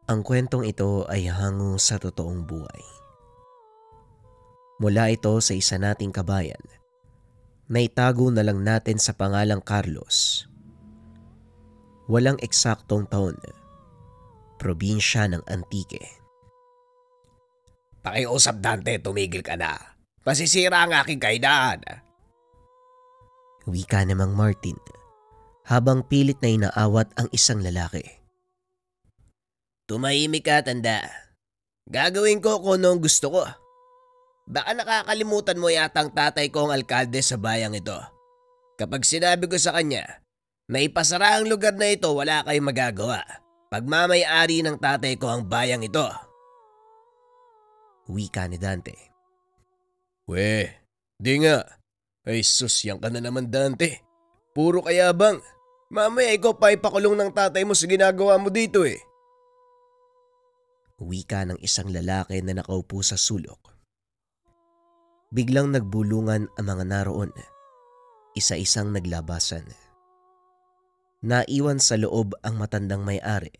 Ang kwentong ito ay hango sa totoong buhay. Mula ito sa isa nating kabayan na itago na lang natin sa pangalang Carlos. Walang eksaktong taon, probinsya ng Antique. Pakiusap Dante, tumigil ka na. Masisira ang aking kainan. Wika namang Martin habang pilit na inaawat ang isang lalaki. Tumahimik ka, tanda. Gagawin ko kung anong gusto ko. Baka nakakalimutan mo yata ang tatay ko ang alkalde sa bayang ito. Kapag sinabi ko sa kanya na ipasara ang lugar na ito, wala kayong magagawa. Pagmamay-ari ng tatay ko ang bayang ito. Wika ni Dante. Di nga. Ay sus, yan ka na naman Dante. Puro kayabang. Mamaya ikaw pa ipakulong ng tatay mo sa ginagawa mo dito eh. Wika ng isang lalaki na nakaupo sa sulok. Biglang nagbulungan ang mga naroon. Isa-isang naglabasan. Naiwan sa loob ang matandang may-ari,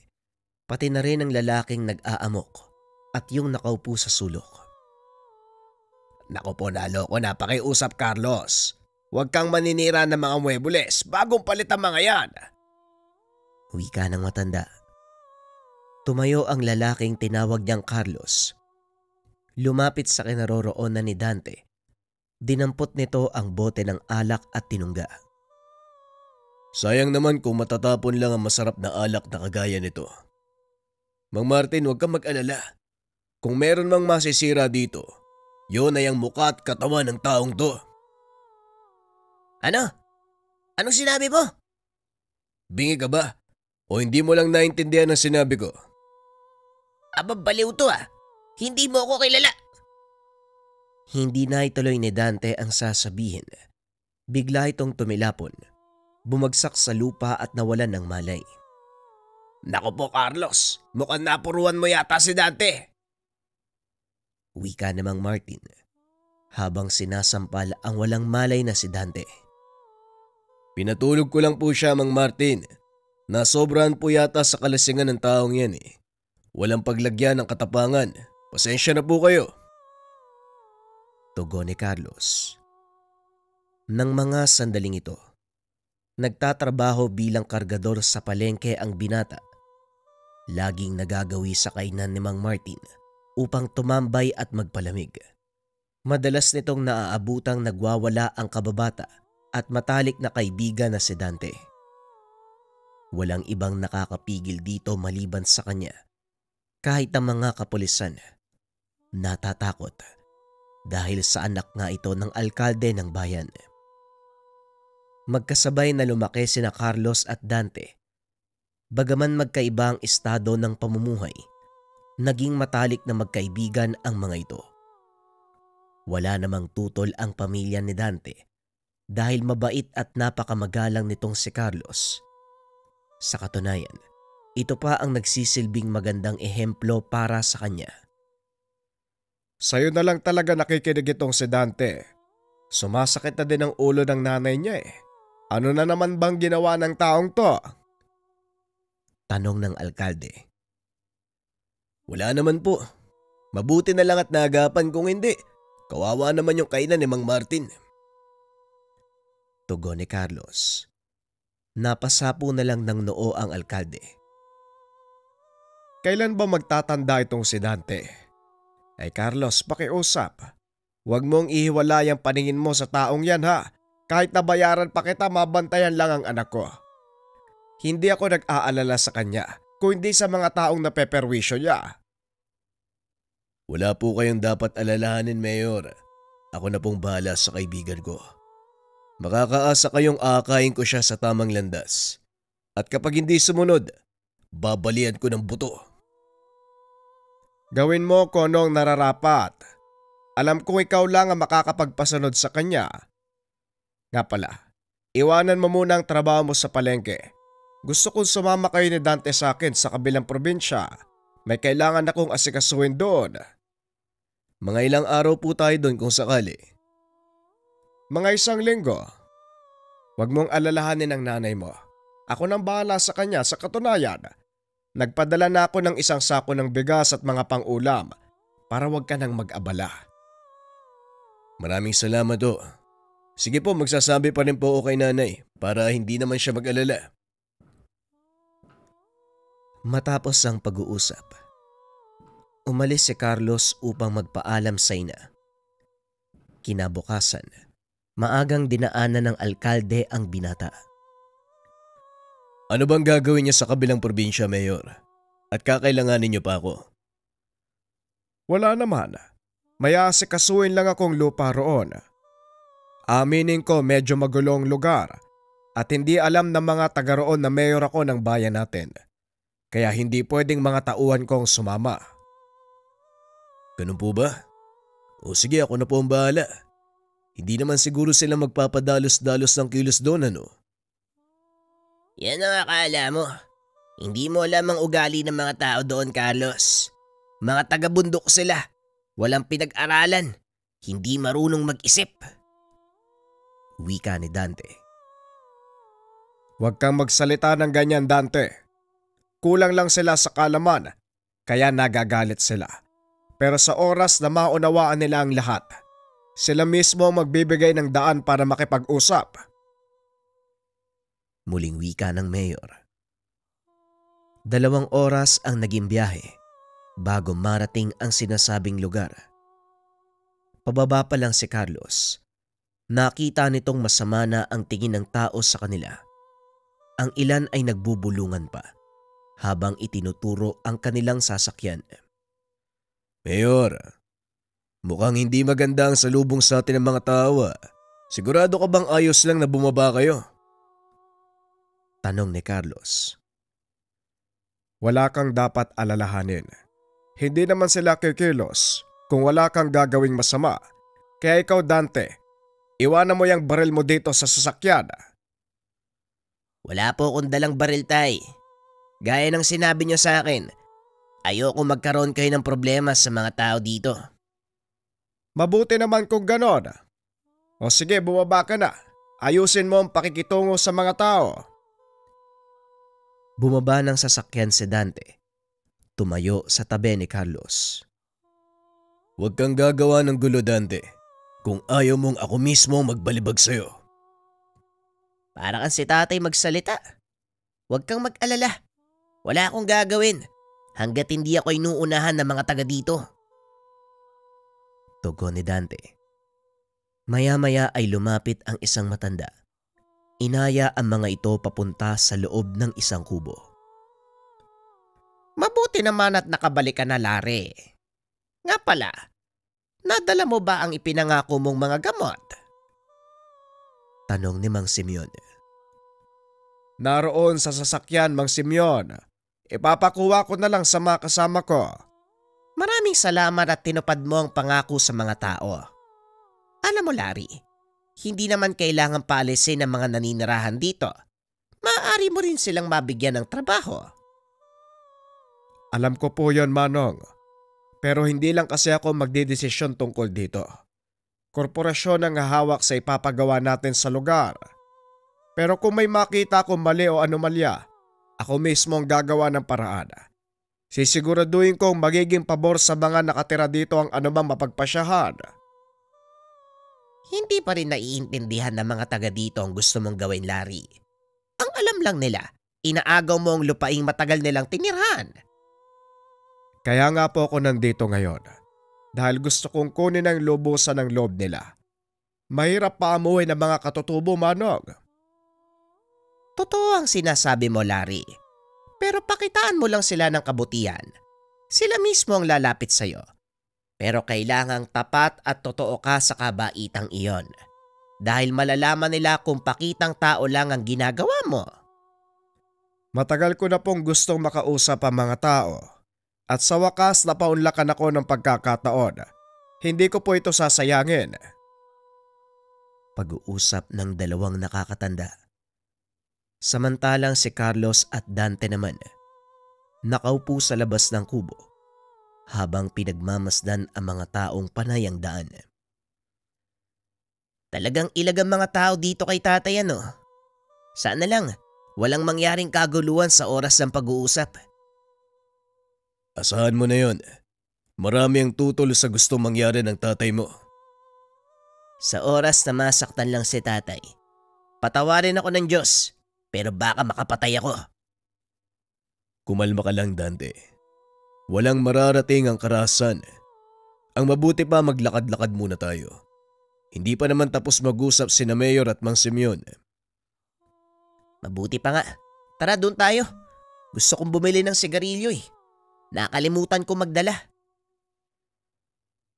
pati na rin ang lalaking nag-aamok at yung nakaupo sa sulok. Naku po, naloko na, pakiusap Carlos. Huwag kang maninira ng mga muebles, bagong palit ang mga yan. Wika ng matanda. Tumayo ang lalaking tinawag niyang Carlos. Lumapit sa kinaroroonan ni Dante. Dinampot nito ang bote ng alak at tinungga. Sayang naman kung matatapon lang ang masarap na alak na kagaya nito. Mang Martin, huwag kang mag-alala. Kung meron mang masisira dito, yun ay ang mukha at katawan ng taong to. Ano? Anong sinabi mo? Bingi ka ba? O hindi mo lang naintindihan ang sinabi ko? Baliw to ah. Hindi mo ako kilala. Hindi na ituloy ni Dante ang sasabihin. Bigla itong tumilapon. Bumagsak sa lupa at nawalan ng malay. Naku po Carlos, mukhang napuruan mo yata si Dante. Wika namang Martin habang sinasampal ang walang malay na si Dante. Pinatulog ko lang po siya, Mang Martin. Nasobrahan po yata sa kalasingan ng taong yan eh. Walang paglagyan ng katapangan. Pasensya na po kayo. Tugon ni Carlos. Nang mga sandaling ito, nagtatrabaho bilang kargador sa palengke ang binata. Laging nagagawi sa kainan ni Mang Martin upang tumambay at magpalamig. Madalas nitong naaabutang nagwawala ang kababata at matalik na kaibigan na si Dante. Walang ibang nakakapigil dito maliban sa kanya. Kahit ang mga kapulisan, natatakot dahil sa anak nga ito ng alkalde ng bayan. Magkasabay na lumaki sina Carlos at Dante. Bagaman magkaiba ang estado ng pamumuhay, naging matalik na magkaibigan ang mga ito. Wala namang tutol ang pamilya ni Dante dahil mabait at napakamagalang nitong si Carlos. Sa katunayan, ito pa ang nagsisilbing magandang ehemplo para sa kanya. Sa'yo na lang talaga nakikinig itong si Dante. Sumasakit na din ang ulo ng nanay niya eh. Ano na naman bang ginawa ng taong to? Tanong ng alkalde. Wala naman po. Mabuti na lang at naagapan kung hindi. Kawawa naman yung kainan ni Mang Martin. Tugon ni Carlos. Napasapo na lang ng noo ang alkalde. Kailan ba magtatanda itong si Dante? Ay Carlos, pakiusap. Huwag mong ihiwalay ang paningin mo sa taong yan ha. Kahit nabayaran pa kita, mabantayan lang ang anak ko. Hindi ako nag-aalala sa kanya, kung hindi sa mga taong napeperwisyo niya. Wala po kayong dapat alalahanin, Mayor. Ako na pong bahala sa kaibigan ko. Makakaasa kayong aakayin ko siya sa tamang landas. At kapag hindi sumunod, babalian ko ng buto. Gawin mo kung anong nararapat. Alam kong ikaw lang ang makakapagpasunod sa kanya. Nga pala, iwanan mo muna ang trabaho mo sa palengke. Gusto kong sumama kayo ni Dante sa akin sa kabilang probinsya. May kailangan akong asikasuhin doon. Mga ilang araw po tayo doon kung sakali. Mga 1 linggo. Huwag mong alalahanin ang nanay mo. Ako nang bahala sa kanya. Sa katunayan, Nagpadala na ako ng isang sako ng bigas at mga pang-ulam para wag ka nang mag-abala. Maraming salamat o. Sige po, magsasabi pa rin po ako kay nanay para hindi naman siya mag-alala. Matapos ang pag-uusap, umalis si Carlos upang magpaalam sa ina. Kinabukasan, maagang dinaanan ng alkalde ang binata. Ano bang gagawin niya sa kabilang probinsya, Mayor? At kakailanganin niyo pa ako? Wala naman. May asikasuhin lang akong lupa roon. Aminin ko medyo magulong lugar at hindi alam ng mga taga roon na mayor ako ng bayan natin. Kaya hindi pwedeng mga tauhan kong sumama. Ganun po ba? O sige, ako na po ang bahala. Hindi naman siguro sila magpapadalos-dalos ng kilos doon, ano? Yan ang akala mo. Hindi mo alam ang ugali ng mga tao doon, Carlos. Mga taga-bundok sila. Walang pinag-aralan. Hindi marunong mag-isip. Wika ni Dante. Huwag kang magsalita ng ganyan, Dante. Kulang lang sila sa kalaman, kaya nagagalit sila. Pero sa oras na maunawaan nila ang lahat, sila mismo ang magbibigay ng daan para makipag-usap. Muling wika ng mayor. 2 oras ang naging biyahe bago marating ang sinasabing lugar. Pababa pa lang si Carlos. Nakita nitong masama na ang tingin ng tao sa kanila. Ang ilan ay nagbubulungan pa habang itinuturo ang kanilang sasakyan. Mayor, mukhang hindi maganda ang salubong sa atin ng mga tao. Sigurado ka bang ayos lang na bumaba kayo? Tanong ni Carlos. Wala kang dapat alalahanin. Hindi naman sila kikilos kung wala kang gagawing masama. Kaya ikaw, Dante, iwanan mo yung baril mo dito sa sasakyan. Wala po akong dalang baril, tay. Gaya ng sinabi niyo sa akin, ayoko magkaroon kayo ng problema sa mga tao dito. Mabuti naman kung ganon. O sige, bumaba ka na. Ayusin mo ang pakikitungo sa mga tao. Bumaba ng sasakyan si Dante. Tumayo sa tabi ni Carlos. Huwag kang gagawa ng gulo, Dante. Kung ayaw mong ako mismo magbalibag sa'yo. Para kang si tatay magsalita. Huwag kang mag-alala. Wala akong gagawin hanggat hindi ako inuunahan ng mga taga dito. Tugon ni Dante. Maya-maya ay lumapit ang isang matanda. Inaya ang mga ito papunta sa loob ng isang kubo. Mabuti naman at nakabalik ka na, Larry. Nga pala, nadala mo ba ang ipinangako mong mga gamot? Tanong ni Mang Simeon. Naroon sa sasakyan, Mang Simeon. Ipapakuha ko na lang sa mga kasama ko. Maraming salamat at tinupad mo ang pangako sa mga tao. Alam mo, Larry, hindi naman kailangan paalisin ang mga naninirahan dito. Maaari mo rin silang mabigyan ng trabaho. Alam ko po yon, Manong. Pero hindi lang kasi ako magdedesisyon tungkol dito. Korporasyon ang hahawak sa ipapagawa natin sa lugar. Pero kung may makita akong mali o anomalya, ako mismo ang gagawa ng paraan. Sisiguraduhin kong magiging pabor sa mga nakatira dito ang anumang mapagpasyahan. Hindi pa rin naiintindihan ng mga taga dito ang gusto mong gawin, Larry. Ang alam lang nila, inaagaw mo ang lupaing matagal nilang tinirhan. Kaya nga po ako nandito ngayon. Dahil gusto kong kunin ang lubusan ng loob nila. Mahirap paamuhin ang mga katutubo, Manong. Totoo ang sinasabi mo, Larry. Pero pakitaan mo lang sila ng kabutihan. Sila mismo ang lalapit sa'yo. Pero kailangang tapat at totoo ka sa kabaitang iyon. Dahil malalaman nila kung pakitang tao lang ang ginagawa mo. Matagal ko na pong gustong makausap ang mga tao. At sa wakas napaunlakan ako ng pagkakataon. Hindi ko po ito sasayangin. Pag-uusap ng 2 nakakatanda. Samantalang si Carlos at Dante naman nakaupo sa labas ng kubo habang pinagmamasdan ang mga taong panay ang daan. Talagang ilag ang mga tao dito kay tatay, ano? Sana lang walang mangyaring kaguluhan sa oras ng pag-uusap. Asahan mo na yon. Marami ang tutol sa gusto mangyari ng tatay mo. Sa oras na masaktan lang si tatay, patawarin ako ng Diyos, pero baka makapatay ako. Kumalma ka lang, Dante. Walang mararating ang karahasan. Ang mabuti pa maglakad-lakad muna tayo. Hindi pa naman tapos mag-usap sina Mayor at Mang Simeon. Mabuti pa nga. Tara, doon tayo. Gusto kong bumili ng sigarilyo eh. Nakalimutan ko magdala.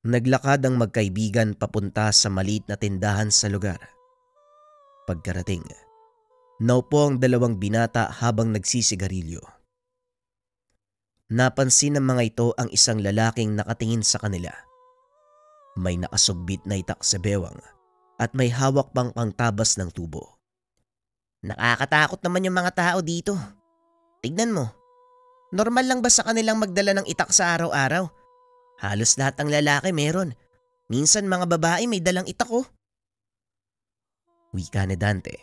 Naglakad ang magkaibigan papunta sa maliit na tindahan sa lugar. Pagkarating, naupo ang dalawang binata habang nagsisigarilyo. Napansin ng mga ito ang isang lalaking nakatingin sa kanila. May nakasugbit na itak sa bewang at may hawak pang pangtabas ng tubo. Nakakatakot naman yung mga tao dito. Tignan mo. Normal lang ba sa kanilang magdala ng itak sa araw-araw? Halos lahat ng lalaki meron. Minsan mga babae may dalang itak oh. Wika ni Dante.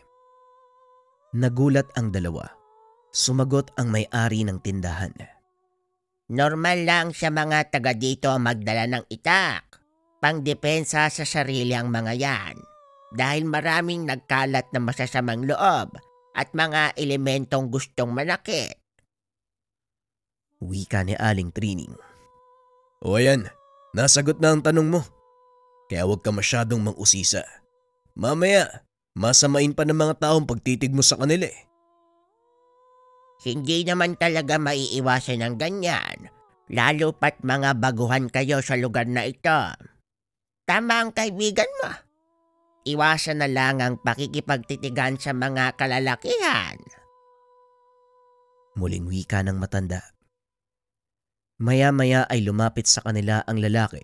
Nagulat ang dalawa. Sumagot ang may-ari ng tindahan. Normal lang sa mga taga dito magdala ng itak. Pangdepensa sa sarili ang mga yan. Dahil maraming nagkalat na masasamang loob at mga elementong gustong manakit. Wika ni Aling Trining. O ayan, nasagot na ang tanong mo. Kaya huwag ka masyadong mang-usisa. Mamaya, masamain pa ng mga taong pagtitig mo sa kanila eh. Hindi naman talaga maiiwasan ng ganyan. Lalo pat mga baguhan kayo sa lugar na ito. Tama ang kaibigan mo. Iwasan na lang ang pakikipagtitigan sa mga kalalakihan. Muling wika ng matanda. Maya-maya ay lumapit sa kanila ang lalaki.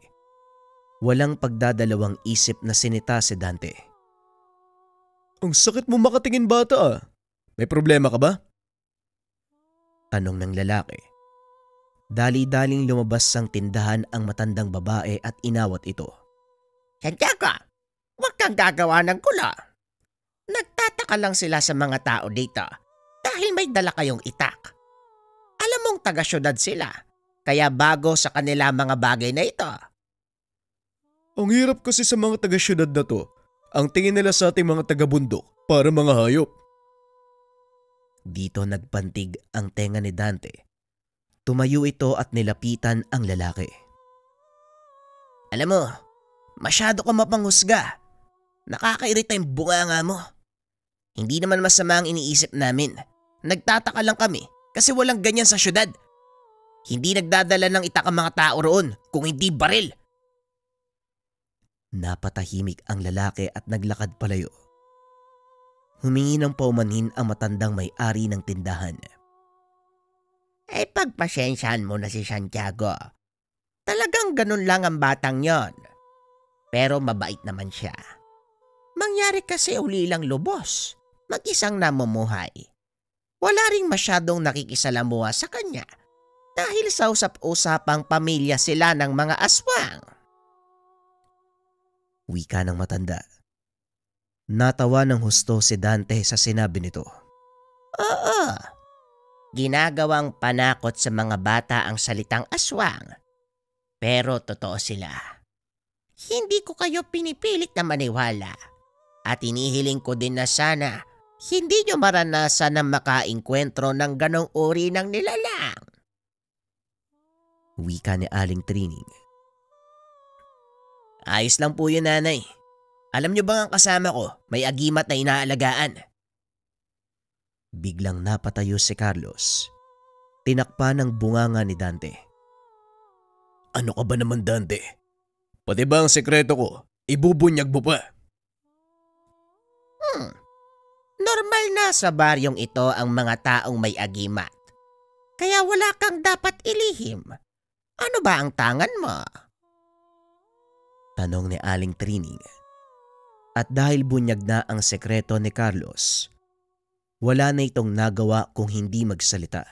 Walang pagdadalawang isip na sinita si Dante. Ang sakit mo makatingin, bata ah. May problema ka ba? Tanong ng lalaki. Dali-daling lumabas sang tindahan ang matandang babae at inawat ito. Santiago, huwag kang gagawa ng gulo. Nagtataka lang sila sa mga tao dito dahil may dala kayong itak. Alam mong taga-syudad sila, kaya bago sa kanila mga bagay na ito. Ang hirap kasi sa mga taga-syudad na to. Ang tingin nila sa ating mga taga-bundok para mga hayop. Dito nagpantig ang tenga ni Dante. Tumayo ito at nilapitan ang lalaki. Alam mo, masyado ka mapanghusga. Nakakairita yung bunganga mo. Hindi naman masama ang iniisip namin. Nagtataka lang kami kasi walang ganyan sa syudad. Hindi nagdadala ng itak ang mga tao roon kung hindi baril. Napatahimik ang lalaki at naglakad palayo. Humingi ng paumanhin ang matandang may-ari ng tindahan. Pagpasensyahan mo na si Santiago. Talagang ganun lang ang batang yon. Pero mabait naman siya. Mangyari kasi uli lang lubos. Mag-isang namumuhay. Wala ring masyadong nakikisalamuha sa kanya. Dahil sa usap-usapang pamilya sila ng mga aswang. Wika ng matanda. Natawa ng husto si Dante sa sinabi nito. Oo. Ginagawang panakot sa mga bata ang salitang aswang. Pero totoo sila. Hindi ko kayo pinipilit na maniwala. At inihiling ko din na sana hindi nyo maranasan na makaengkwentro ng ganong uri ng nilalang. Wika ni Aling Trining. Ayos lang po yun, nanay. Alam nyo bang ang kasama ko may agimat na inaalagaan? Biglang napatayo si Carlos. Tinakpa ng bunganga ni Dante. Ano ka ba naman, Dante? Pati ba ang sekreto ko, ibubunyag mo pa? Normal na sa baryong ito ang mga taong may agimat. Kaya wala kang dapat ilihim. Ano ba ang tangan mo? Tanong ni Aling Trining. At dahil bunyag na ang sekreto ni Carlos, wala na itong nagawa kung hindi magsalita.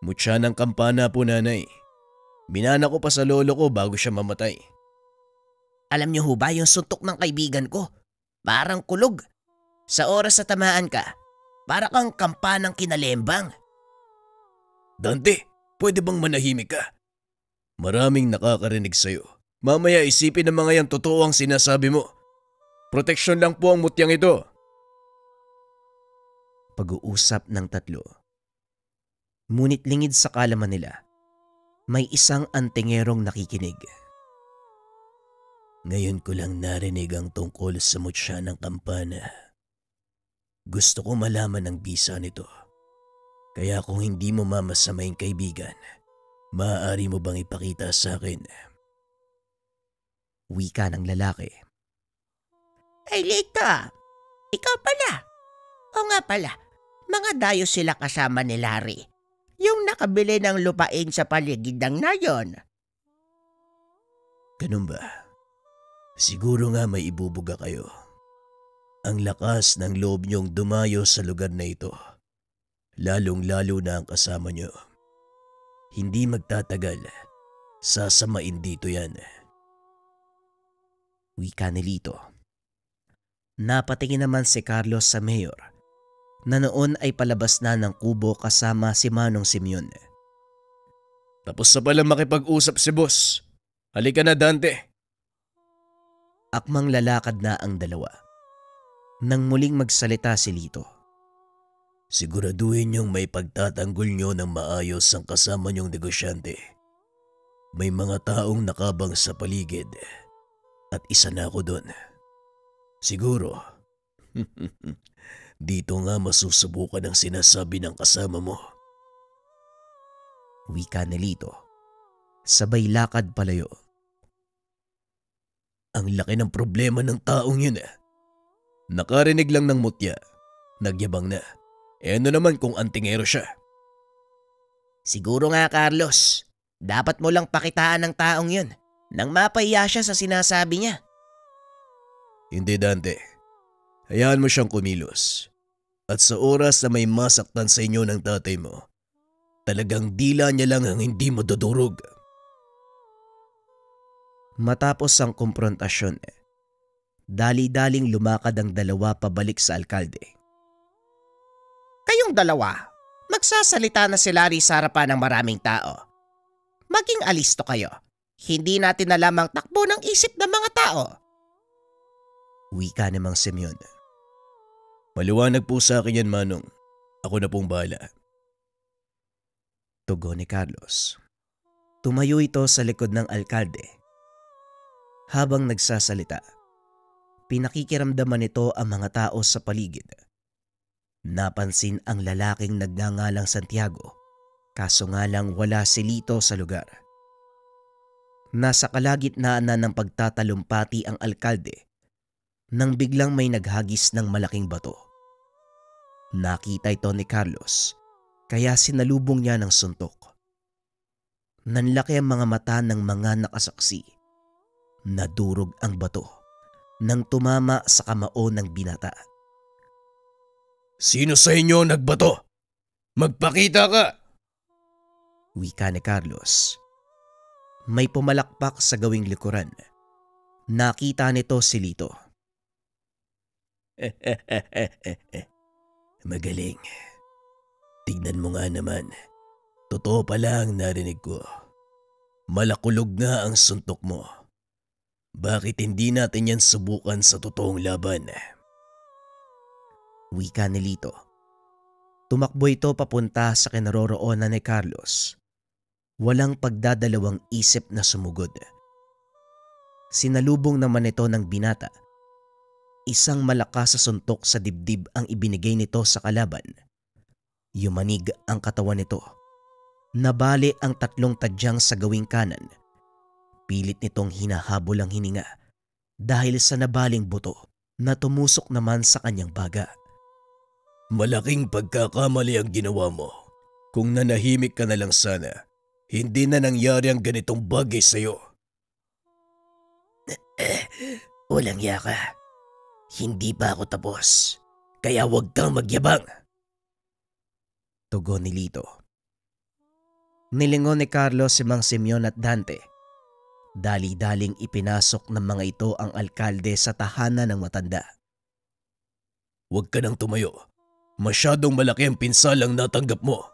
Mutya ng kampana po, nanay. Binana ko pa sa lolo ko bago siya mamatay. Alam niyo ho ba yung suntok ng kaibigan ko? Parang kulog. Sa oras na tamaan ka, para kang kampanang kinalembang. Dante, pwede bang manahimik ka? Maraming nakakarinig sa'yo. Mamaya isipin ng mga yan totoo ang sinasabi mo. Proteksyon lang po ang mutyang ito. Pag-uusap ng tatlo. Ngunit lingid sa kalaman nila, may isang antingerong nakikinig. Ngayon ko lang narinig ang tungkol sa mutya ng kampana. Gusto ko malaman ang bisa nito. Kaya kung hindi mo mamasamayang kaibigan, maaari mo bang ipakita sa akin? Wika ng lalaki. Ay, Lita, ikaw pala. O nga pala, mga dayo sila kasama ni Larry. Yung nakabili ng lupain sa paligid ng nayon. Ganun ba? Siguro nga may ibubuga kayo. Ang lakas ng loob niyong dumayo sa lugar na ito. Lalong-lalo na ang kasama niyo. Hindi magtatagal. Sasamain dito yan. Wika ni Lito. Napatingin naman si Carlos sa mayor na noon ay palabas na ng kubo kasama si Manong Simeon. Tapos na pala makipag-usap si boss. Halika na, Dante. Akmang lalakad na ang dalawa. Nang muling magsalita si Lito. Siguraduhin niyong may pagtatanggol niyo ng maayos ang kasama niyong negosyante. May mga taong nakabang sa paligid at isa na ako doon. Siguro, dito nga masusubukan ang sinasabi ng kasama mo. Wika ni Lito. Sabay lakad palayo. Ang laki ng problema ng taong yun . Nakarinig lang ng mutya. Nagyabang na. Ano naman kung antingero siya? Siguro nga, Carlos. Dapat mo lang pakitaan ng taong yun nang mapahiya siya sa sinasabi niya. Hindi, Dante. Hayaan mo siyang kumilos. At sa oras na may masaktan sa inyo ng tatay mo, talagang dila niya lang ang hindi madudurog. Matapos ang komprontasyon, dali-daling lumakad ang dalawa pabalik sa alkalde. Kayong dalawa, magsasalita na si Larry sa harapan ng maraming tao. Maging alisto kayo. Hindi natin alam ang takbo ng isip ng mga tao. Wika ni Mang Simeon. Maliwanag po sa akin yan, Manong. Ako na pong bahala. Tugon ni Carlos. Tumayo ito sa likod ng alkalde. Habang nagsasalita, pinakikiramdaman nito ang mga tao sa paligid. Napansin ang lalaking nagngangalang Santiago, kaso nga lang wala si Lito sa lugar. Nasa kalagitnaan na ng pagtatalumpati ang alkalde nang biglang may naghagis ng malaking bato. Nakita ito ni Carlos, kaya sinalubong niya ng suntok. Nanlaki ang mga mata ng mga nakasaksi. Nadurog ang bato nang tumama sa kamao ng binata. Sino sa inyo nagbato? Magpakita ka! Wika ni Carlos. May pumalakpak sa gawing likuran. Nakita nito si Lito. Magaling. Tignan mo nga naman. Totoo pala ang narinig ko. Malakulog nga ang suntok mo. Bakit hindi natin yan subukan sa totoong laban? Wika ni Lito. Tumakbo ito papunta sa kinaroroonan ni Carlos. Walang pagdadalawang isip na sumugod. Sinalubong naman ito ng binata. Isang malakas sa suntok sa dibdib ang ibinigay nito sa kalaban. Yumanig ang katawan nito. Nabali ang 3 tadyang sa gawing kanan. Pilit nitong hinahabol ang hininga dahil sa nabaling buto na tumusok naman sa kanyang baga. Malaking pagkakamali ang ginawa mo. Kung nanahimik ka na lang sana, hindi na nangyari ang ganitong bagay sa'yo. Walang yaka. Hindi pa ako tapos. Kaya huwag kang magyabang. Tugon ni Lito. Nilingon ni Carlos si Mang Simeon at Dante. Dali-daling ipinasok ng mga ito ang alkalde sa tahanan ng matanda. Huwag ka nang tumayo. Masyadong malaki ang pinsalang natanggap mo.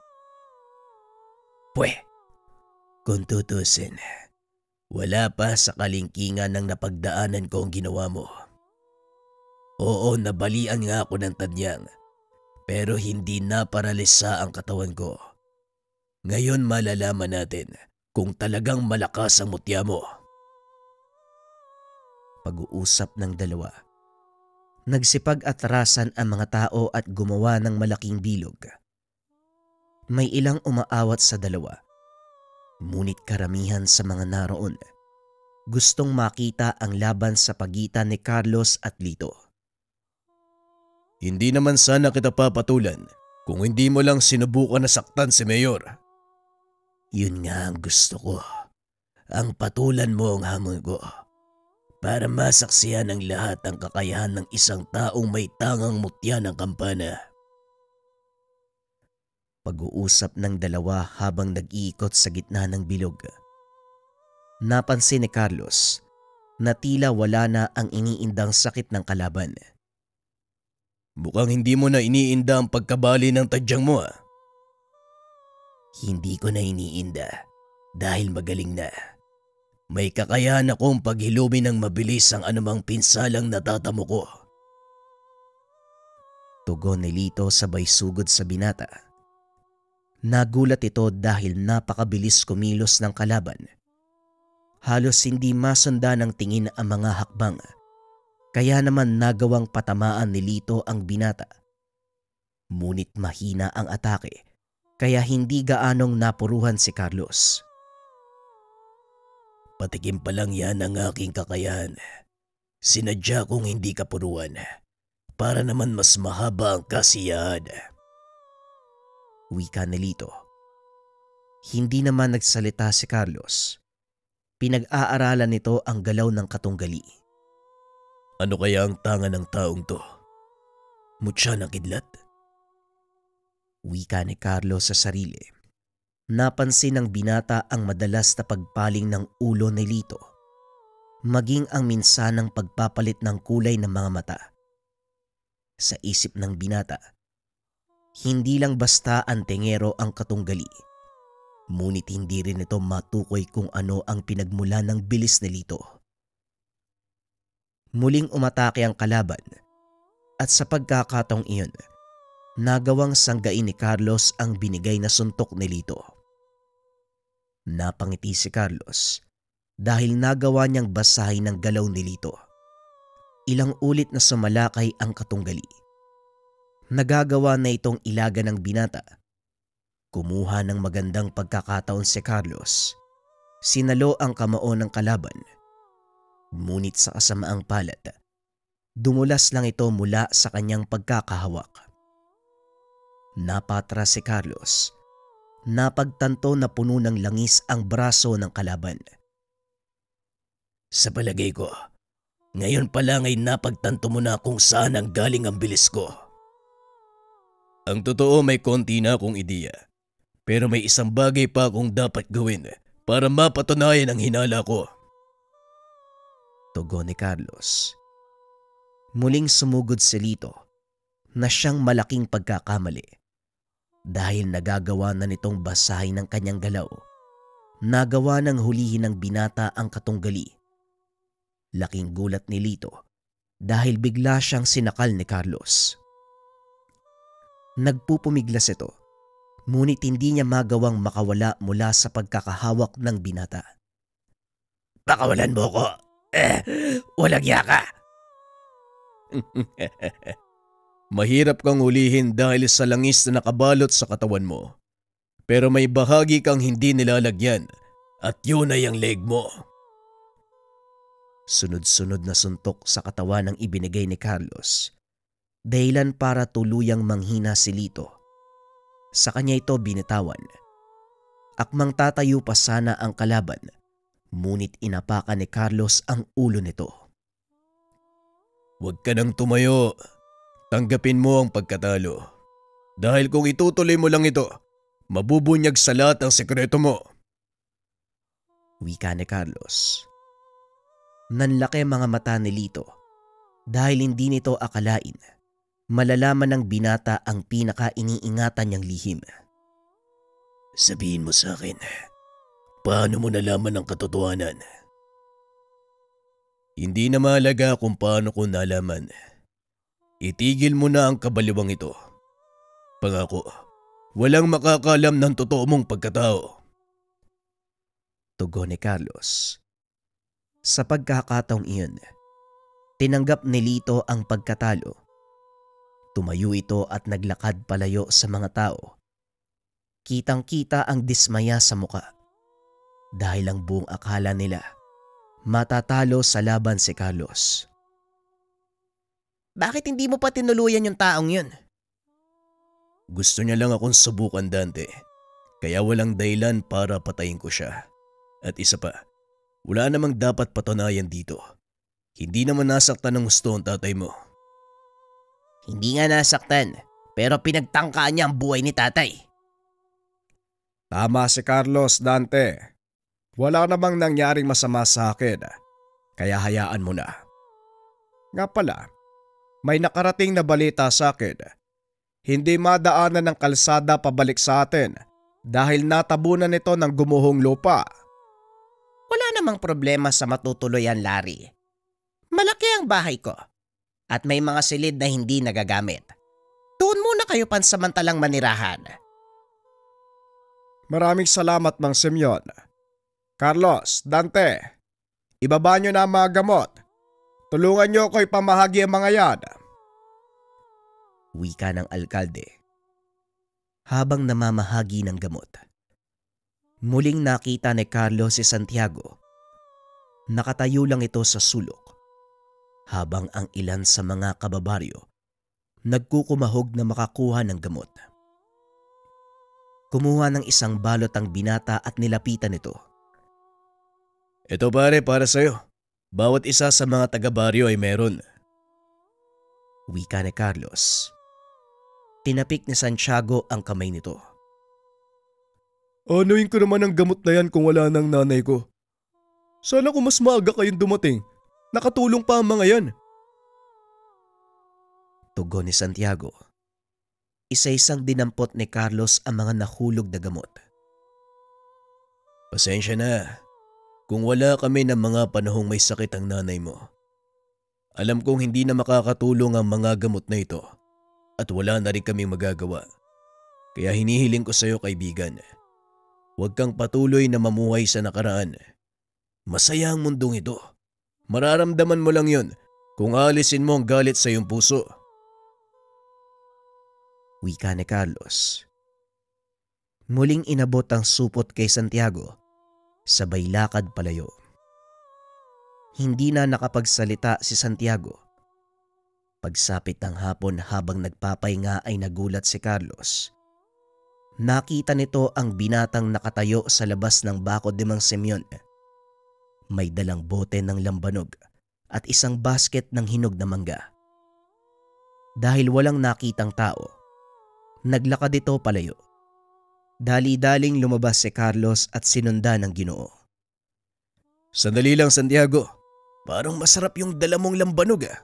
Pwe, Kung tutusin, wala pa sa kalingkingan ng napagdaanan ko ang ginawa mo. Oo, nabalian nga ako ng tadyang, pero hindi na paralisa ang katawan ko. Ngayon malalaman natin kung talagang malakas ang mutya mo. Pag-uusap ng dalawa. Nagsipag-atrasan ang mga tao at gumawa ng malaking bilog. May ilang umaawat sa dalawa. Ngunit karamihan sa mga naroon gustong makita ang laban sa pagitan ni Carlos at Lito. Hindi naman sana kita papatulan kung hindi mo lang sinubukan na saktan si Mayor. Yun nga ang gusto ko. Ang patulan mo ang hamon ko. Para masaksihan ng lahat ang kakayahan ng isang taong may tangang mutya ng kampana. Pag-uusap ng dalawa habang nag-iikot sa gitna ng bilog. Napansin ni Carlos na tila wala na ang iniindang sakit ng kalaban. Mukhang hindi mo na iniinda ang pagkabali ng tadyang mo ah. Hindi ko na iniinda dahil magaling na. May kakayahan akong paghilumin ng mabilis ang anumang pinsalang natatamo ko. Tugon ni Lito sabay sugod sa binata. Nagulat ito dahil napakabilis kumilos ng kalaban. Halos hindi masundan ng tingin ang mga hakbang. Kaya naman nagawang patamaan ni Lito ang binata. Ngunit mahina ang atake kaya hindi gaanong napuruhan si Carlos. Patikim pa lang yan ang aking kakayahan. Sinadya kong hindi kapuruan para naman mas mahaba ang kasiyahan. Wika ni Lito. Hindi naman nagsalita si Carlos. Pinag-aaralan nito ang galaw ng katunggali. Ano kaya ang tanga ng taong to? Mutya ng kidlat? Wika ni Carlos sa sarili. Napansin ng binata ang madalas na pagpaling ng ulo ni Lito. Maging ang minsanang pagpapalit ng kulay ng mga mata. Sa isip ng binata, hindi lang basta antingero ang katunggali. Ngunit hindi rin ito matukoy kung ano ang pinagmula ng bilis ni Lito. Muling umatake ang kalaban at sa pagkakataong iyon, nagawang sanggain ni Carlos ang binigay na suntok ni Lito. Napangiti si Carlos dahil nagawa niyang basahin ang galaw ni Lito. Ilang ulit na sumalakay ang katunggali. Nagagawa na itong ilaga ng binata. Kumuha ng magandang pagkakataon si Carlos. Sinalo ang kamao ng kalaban. Ngunit sa kasamaang palad, dumulas lang ito mula sa kanyang pagkakahawak. Napatras si Carlos. Napagtanto na puno ng langis ang braso ng kalaban. Sa palagay ko, ngayon pa lang ay napagtanto mo na kung saan ang galing ang bilis ko. Ang totoo may konti na akong ideya. Pero may isang bagay pa akong dapat gawin para mapatunayan ang hinala ko. Tugon ni Carlos. Muling sumugod si Lito na siyang malaking pagkakamali. Dahil nagagawa na nitong basahin ng kanyang galaw, nagawa ng hulihin ng binata ang katunggali. Laking gulat ni Lito dahil bigla siyang sinakal ni Carlos. Nagpupumiglas ito, ngunit hindi niya magawang makawala mula sa pagkakahawak ng binata. Pakawalan mo ko! Walang yaka! Mahirap kang hulihin dahil sa langis na nakabalot sa katawan mo. Pero may bahagi kang hindi nilalagyan at yun ay ang leg mo. Sunod-sunod na suntok sa katawan ng ibinigay ni Carlos. Dahilan para tuluyang manghina si Lito. Sa kanya ito binitawan. Akmang tatayo pa sana ang kalaban, ngunit inapakan ni Carlos ang ulo nito. Huwag ka nang tumayo. Tanggapin mo ang pagkatalo. Dahil kung itutuloy mo lang ito, mabubunyag sa lahat ang sekreto mo. Wika ni Carlos. Nanlaki mga mata ni Lito dahil hindi nito akalain malalaman ng binata ang pinaka-iniingatan niyang lihim. Sabihin mo sa akin Paano mo nalaman ang katotohanan? Hindi na mahalaga kung paano ko nalaman. Itigil mo na ang kabaliwang ito. Pangako, walang makakalam ng totoo mong pagkatao. Tugon ni Carlos. Sa pagkakataong iyon, tinanggap ni Lito ang pagkatalo. Tumayo ito at naglakad palayo sa mga tao. Kitang-kita ang dismaya sa muka. Dahil ang buong akala nila, matatalo sa laban si Carlos. Bakit hindi mo pa tinuluyan yung taong yun? Gusto niya lang akong subukan, Dante. Kaya walang dahilan para patayin ko siya. At isa pa, wala namang dapat patunayan dito. Hindi naman nasaktan ng gusto ang tatay mo. Hindi nga nasaktan, pero pinagtangkaan niya ang buhay ni tatay. Tama si Carlos, Dante. Wala namang nangyaring masama sa akin, kaya hayaan mo na. Nga pala, may nakarating na balita sa akin. Hindi madaanan ng kalsada pabalik sa atin dahil natabunan ito ng gumuhong lupa. Wala namang problema sa matutuloyan, Larry. Malaki ang bahay ko at may mga silid na hindi nagagamit. Doon muna kayo pansamantalang manirahan. Maraming salamat, Mang Simeon. Carlos, Dante, ibaba nyo na ang mga gamot. Tulungan nyo ko ipamahagi ang mga yan. Wika ng alkalde. Habang namamahagi ng gamot. Muling nakita ni Carlos si Santiago. Nakatayo lang ito sa sulok. Habang ang ilan sa mga kababaryo nagkukumahog na makakuha ng gamot. Kumuha ng isang balot ang binata at nilapitan ito. Ito pare, para sa'yo. Bawat isa sa mga taga-baryo ay meron. Wika ni Carlos. Tinapik ni Santiago ang kamay nito. Anuin ko naman ang gamot na yan kung wala ng nanay ko. Sana kung mas maaga kayong dumating, nakatulong pa ang mga yan. Tugon ni Santiago. Isa-isang dinampot ni Carlos ang mga nahulog na gamot. Pasensya na. Kung wala kami ng mga panahong may sakit ang nanay mo. Alam kong hindi na makakatulong ang mga gamot na ito at wala na rin kaming magagawa. Kaya hinihiling ko sa iyo, kaibigan, huwag kang patuloy na mamuhay sa nakaraan. Masaya ang mundong ito. Mararamdaman mo lang yon kung alisin mo ang galit sa iyong puso. Wika ni Carlos. Muling inabot ang supot kay Santiago. Sabay lakad palayo. Hindi na nakapagsalita si Santiago. Pagsapit ng hapon habang nagpapahinga ay nagulat si Carlos. Nakita nito ang binatang nakatayo sa labas ng bakod ni Mang Simeon. May dalang bote ng lambanog at isang basket ng hinog na mangga. Dahil walang nakitang tao, naglakad ito palayo. Dali-daling lumabas si Carlos at sinundan ng Ginoo. Sandali lang, Santiago. Parang masarap yung dala mong lambanog ah.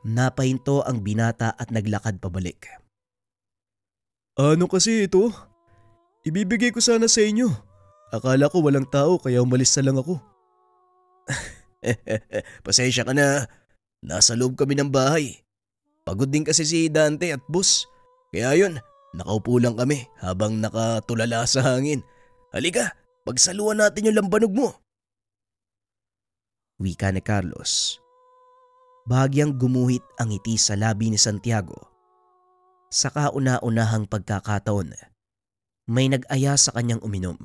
Napahinto ang binata at naglakad pabalik. Ano kasi ito? Ibibigay ko sana sa inyo. Akala ko walang tao kaya umalis na lang ako. Pasensya ka na. Nasa loob kami ng bahay. Pagod din kasi si Dante at Bus. Kaya yun, nakaupo lang kami habang nakatulala sa hangin. Halika, pagsaluan natin yung lambanog mo. Wika ni Carlos. Bahagyang gumuhit ang ngiti sa labi ni Santiago. Sa kauna-unahang pagkakataon, may nag-aya sa kanyang uminom.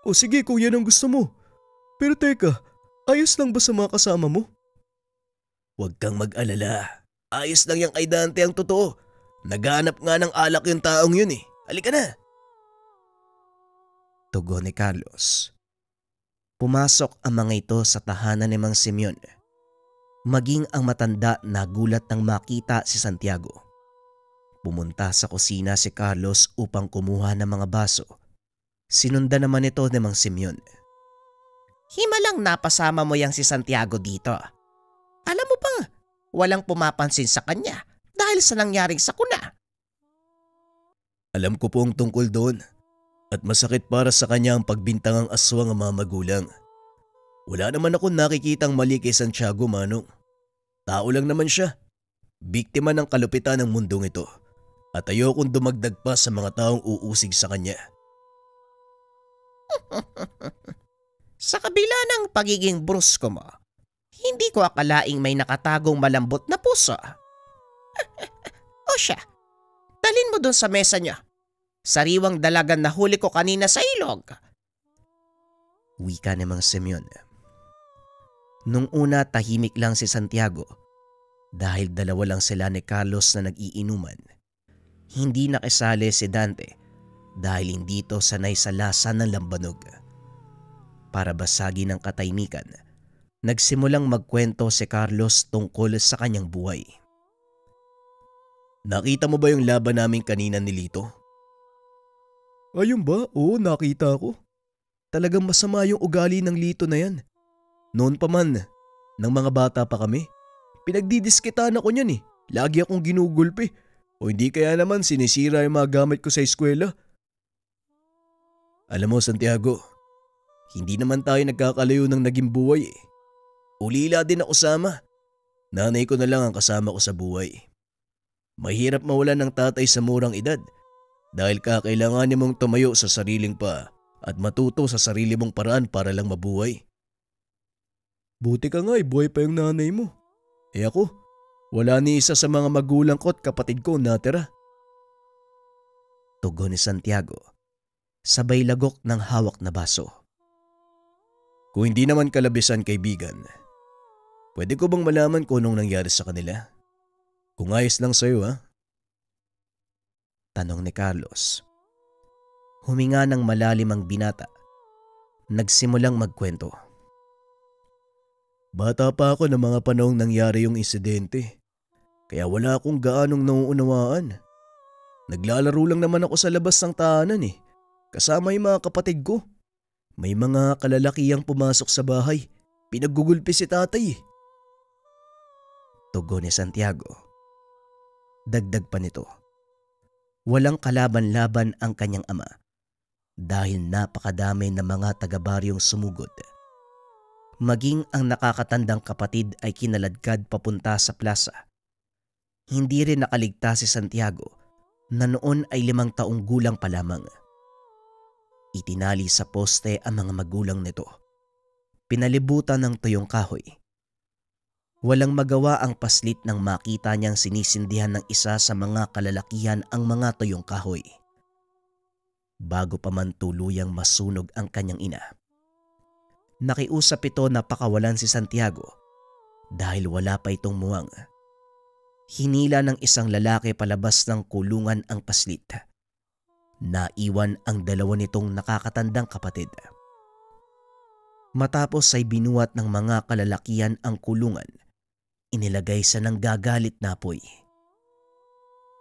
Sige kung yan ang gusto mo. Pero teka, ayos lang ba sa mga kasama mo? Huwag kang mag-alala. Ayos lang yung kay Dante ang totoo. Naghanap nga ng alak yung taong yun eh. Halika na. Tugon ni Carlos. Pumasok ang mga ito sa tahanan ni Mang Simeon. Maging ang matanda nagulat nang makita si Santiago. Pumunta sa kusina si Carlos upang kumuha ng mga baso. Sinundan naman ito ni Mang Simeon. Himalang napasama mo yang si Santiago dito. Alam mo bang walang pumapansin sa kanya dahil sa nangyaring sakuna? Alam ko po ang tungkol doon at masakit para sa kanya ang pagbintangang aswang ang mga magulang. Wala naman akong nakikitang mali kay Santiago, Manong. Tao lang naman siya. Biktima ng kalupitan ng mundong ito at ayokong dumagdag pa sa mga taong uusig sa kanya. Sa kabila ng pagiging brusko mo, hindi ko akalaing may nakatagong malambot na puso. O siya, dalin mo dun sa mesa niya. Sariwang dalagan na huli ko kanina sa ilog. Wika ni Mang Simeon. Nung una tahimik lang si Santiago dahil dalawa lang sila ni Carlos na nag-iinuman. Hindi nakisali si Dante dahil hindi ito sanay sa lasa ng lambanog. Para basagin ang katahimikan, nagsimulang magkwento si Carlos tungkol sa kanyang buhay. Nakita mo ba yung laban namin kanina ni Lito? Ayun ba? Oo, nakita ko. Talagang masama yung ugali ng Lito na yan. Noon pa man, nang mga bata pa kami, pinagdidiskitan ako niyan eh. Lagi akong ginugulpi. O hindi kaya naman sinisira yung mga gamit ko sa eskwela. Alam mo Santiago, hindi naman tayo nagkakalayo ng naging buhay eh. Ulila din ako sama. Nanay ko na lang ang kasama ko sa buhay. Mahirap mawalan ng tatay sa murang edad dahil kakailanganin mong tumayo sa sariling pa at matuto sa sarili mong paraan para lang mabuhay. Buti ka nga buhay pa yung nanay mo. Ako, wala ni isa sa mga magulang ko at kapatid ko natira. Tugon ni Santiago, sabay lagok ng hawak na baso. Kung hindi naman kalabisan kaibigan, pwede ko bang malaman kung anong nangyari sa kanila? Kung ayos lang sa'yo ha? Tanong ni Carlos. Huminga ng malalim ang binata. Nagsimulang magkwento. Bata pa ako ng mga panahong nangyari yung insidente. Kaya wala akong gaanong nauunawaan. Naglalaro lang naman ako sa labas ng tahanan eh. Kasama yung mga kapatid ko. May mga kalalakihang pumasok sa bahay. Pinaggugulpi si tatay eh. Tugon ni Santiago. Dagdag pa nito. Walang kalaban-laban ang kanyang ama dahil napakadami ng mga taga-baryong sumugod. Maging ang nakakatandang kapatid ay kinaladkad papunta sa plaza. Hindi rin nakaligtas si Santiago na noon ay 5 taong gulang pa lamang. Itinali sa poste ang mga magulang nito. Pinalibutan ng tuyong kahoy. Walang magawa ang paslit nang makita niyang sinisindihan ng isa sa mga kalalakihan ang mga tuyong kahoy. Bago pa man tuluyang masunog ang kanyang ina. Nakiusap ito na pakawalan si Santiago dahil wala pa itong muwang. Hinila ng isang lalaki palabas ng kulungan ang paslit. Naiwan ang dalawa nitong nakakatandang kapatid. Matapos ay binuhat ng mga kalalakihan ang kulungan. Inilagay sa nanggagalit na apoy.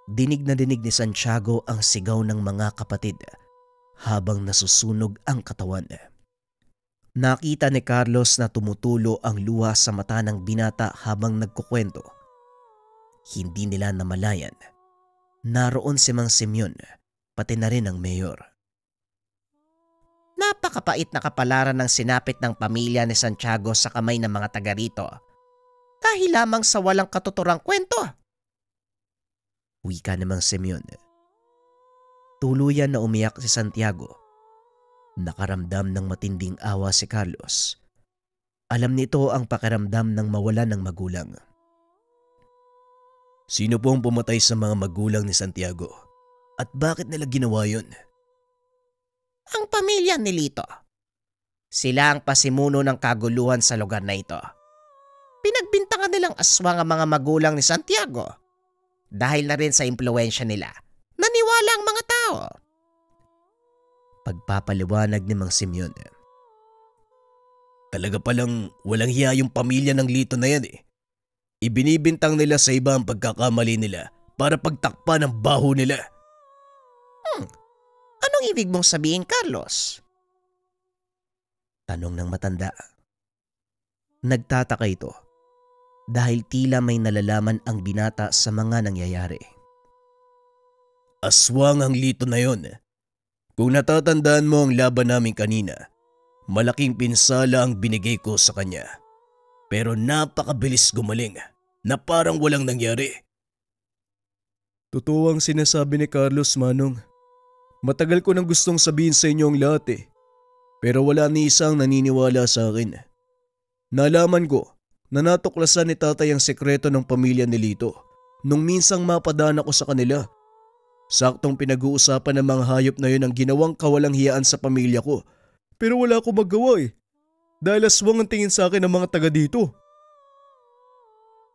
Dinig na dinig ni Santiago ang sigaw ng mga kapatid habang nasusunog ang katawan. Nakita ni Carlos na tumutulo ang luha sa mata ng binata habang nagkukwento. Hindi nila namalayan. Naroon si Mang Simeon, pati na rin ang mayor. Napakapait na kapalaran ng sinapit ng pamilya ni Santiago sa kamay ng mga taga rito. Dahil lamang sa walang katuturang kwento. Wika ni Mang Simeon. Tuluyan na umiyak si Santiago. Nakaramdam ng matinding awa si Carlos. Alam nito ang pakiramdam ng mawalan ng magulang. Sino po ang pumatay sa mga magulang ni Santiago? At bakit nila ginawa yun? Ang pamilya ni Lito. Sila ang pasimuno ng kaguluhan sa lugar na ito. Pinagbintangan nilang aswang ang mga magulang ni Santiago. Dahil na rin sa impluwensya nila, naniwala ang mga tao. Pagpapaliwanag ni Mang Simeon. Talaga palang walang hiya yung pamilya ng Lito na yan eh. Ibinibintang nila sa iba ang pagkakamali nila para pagtakpan ang baho nila. Anong ibig mong sabihin, Carlos? Tanong ng matanda. Nagtataka ito dahil tila may nalalaman ang binata sa mga nangyayari. Aswang ang Lito na yon. Kung natatandaan mo ang laban namin kanina, malaking pinsala ang binigay ko sa kanya. Pero napakabilis gumaling na parang walang nangyari. Totoo ang sinasabi ni Carlos, Manong. Matagal ko nang gustong sabihin sa inyo ang lahat eh. Pero wala ni isang naniniwala sa akin. Nalaman ko na natuklasan ni tatay ang sekreto ng pamilya ni Lito nung minsang mapadaan ako sa kanila. Saktong pinag-uusapan ng mga hayop na yun ang ginawang kawalang hiyaan sa pamilya ko. Pero wala akong magawa eh. Dahil aswang ang tingin sa akin ng mga taga dito.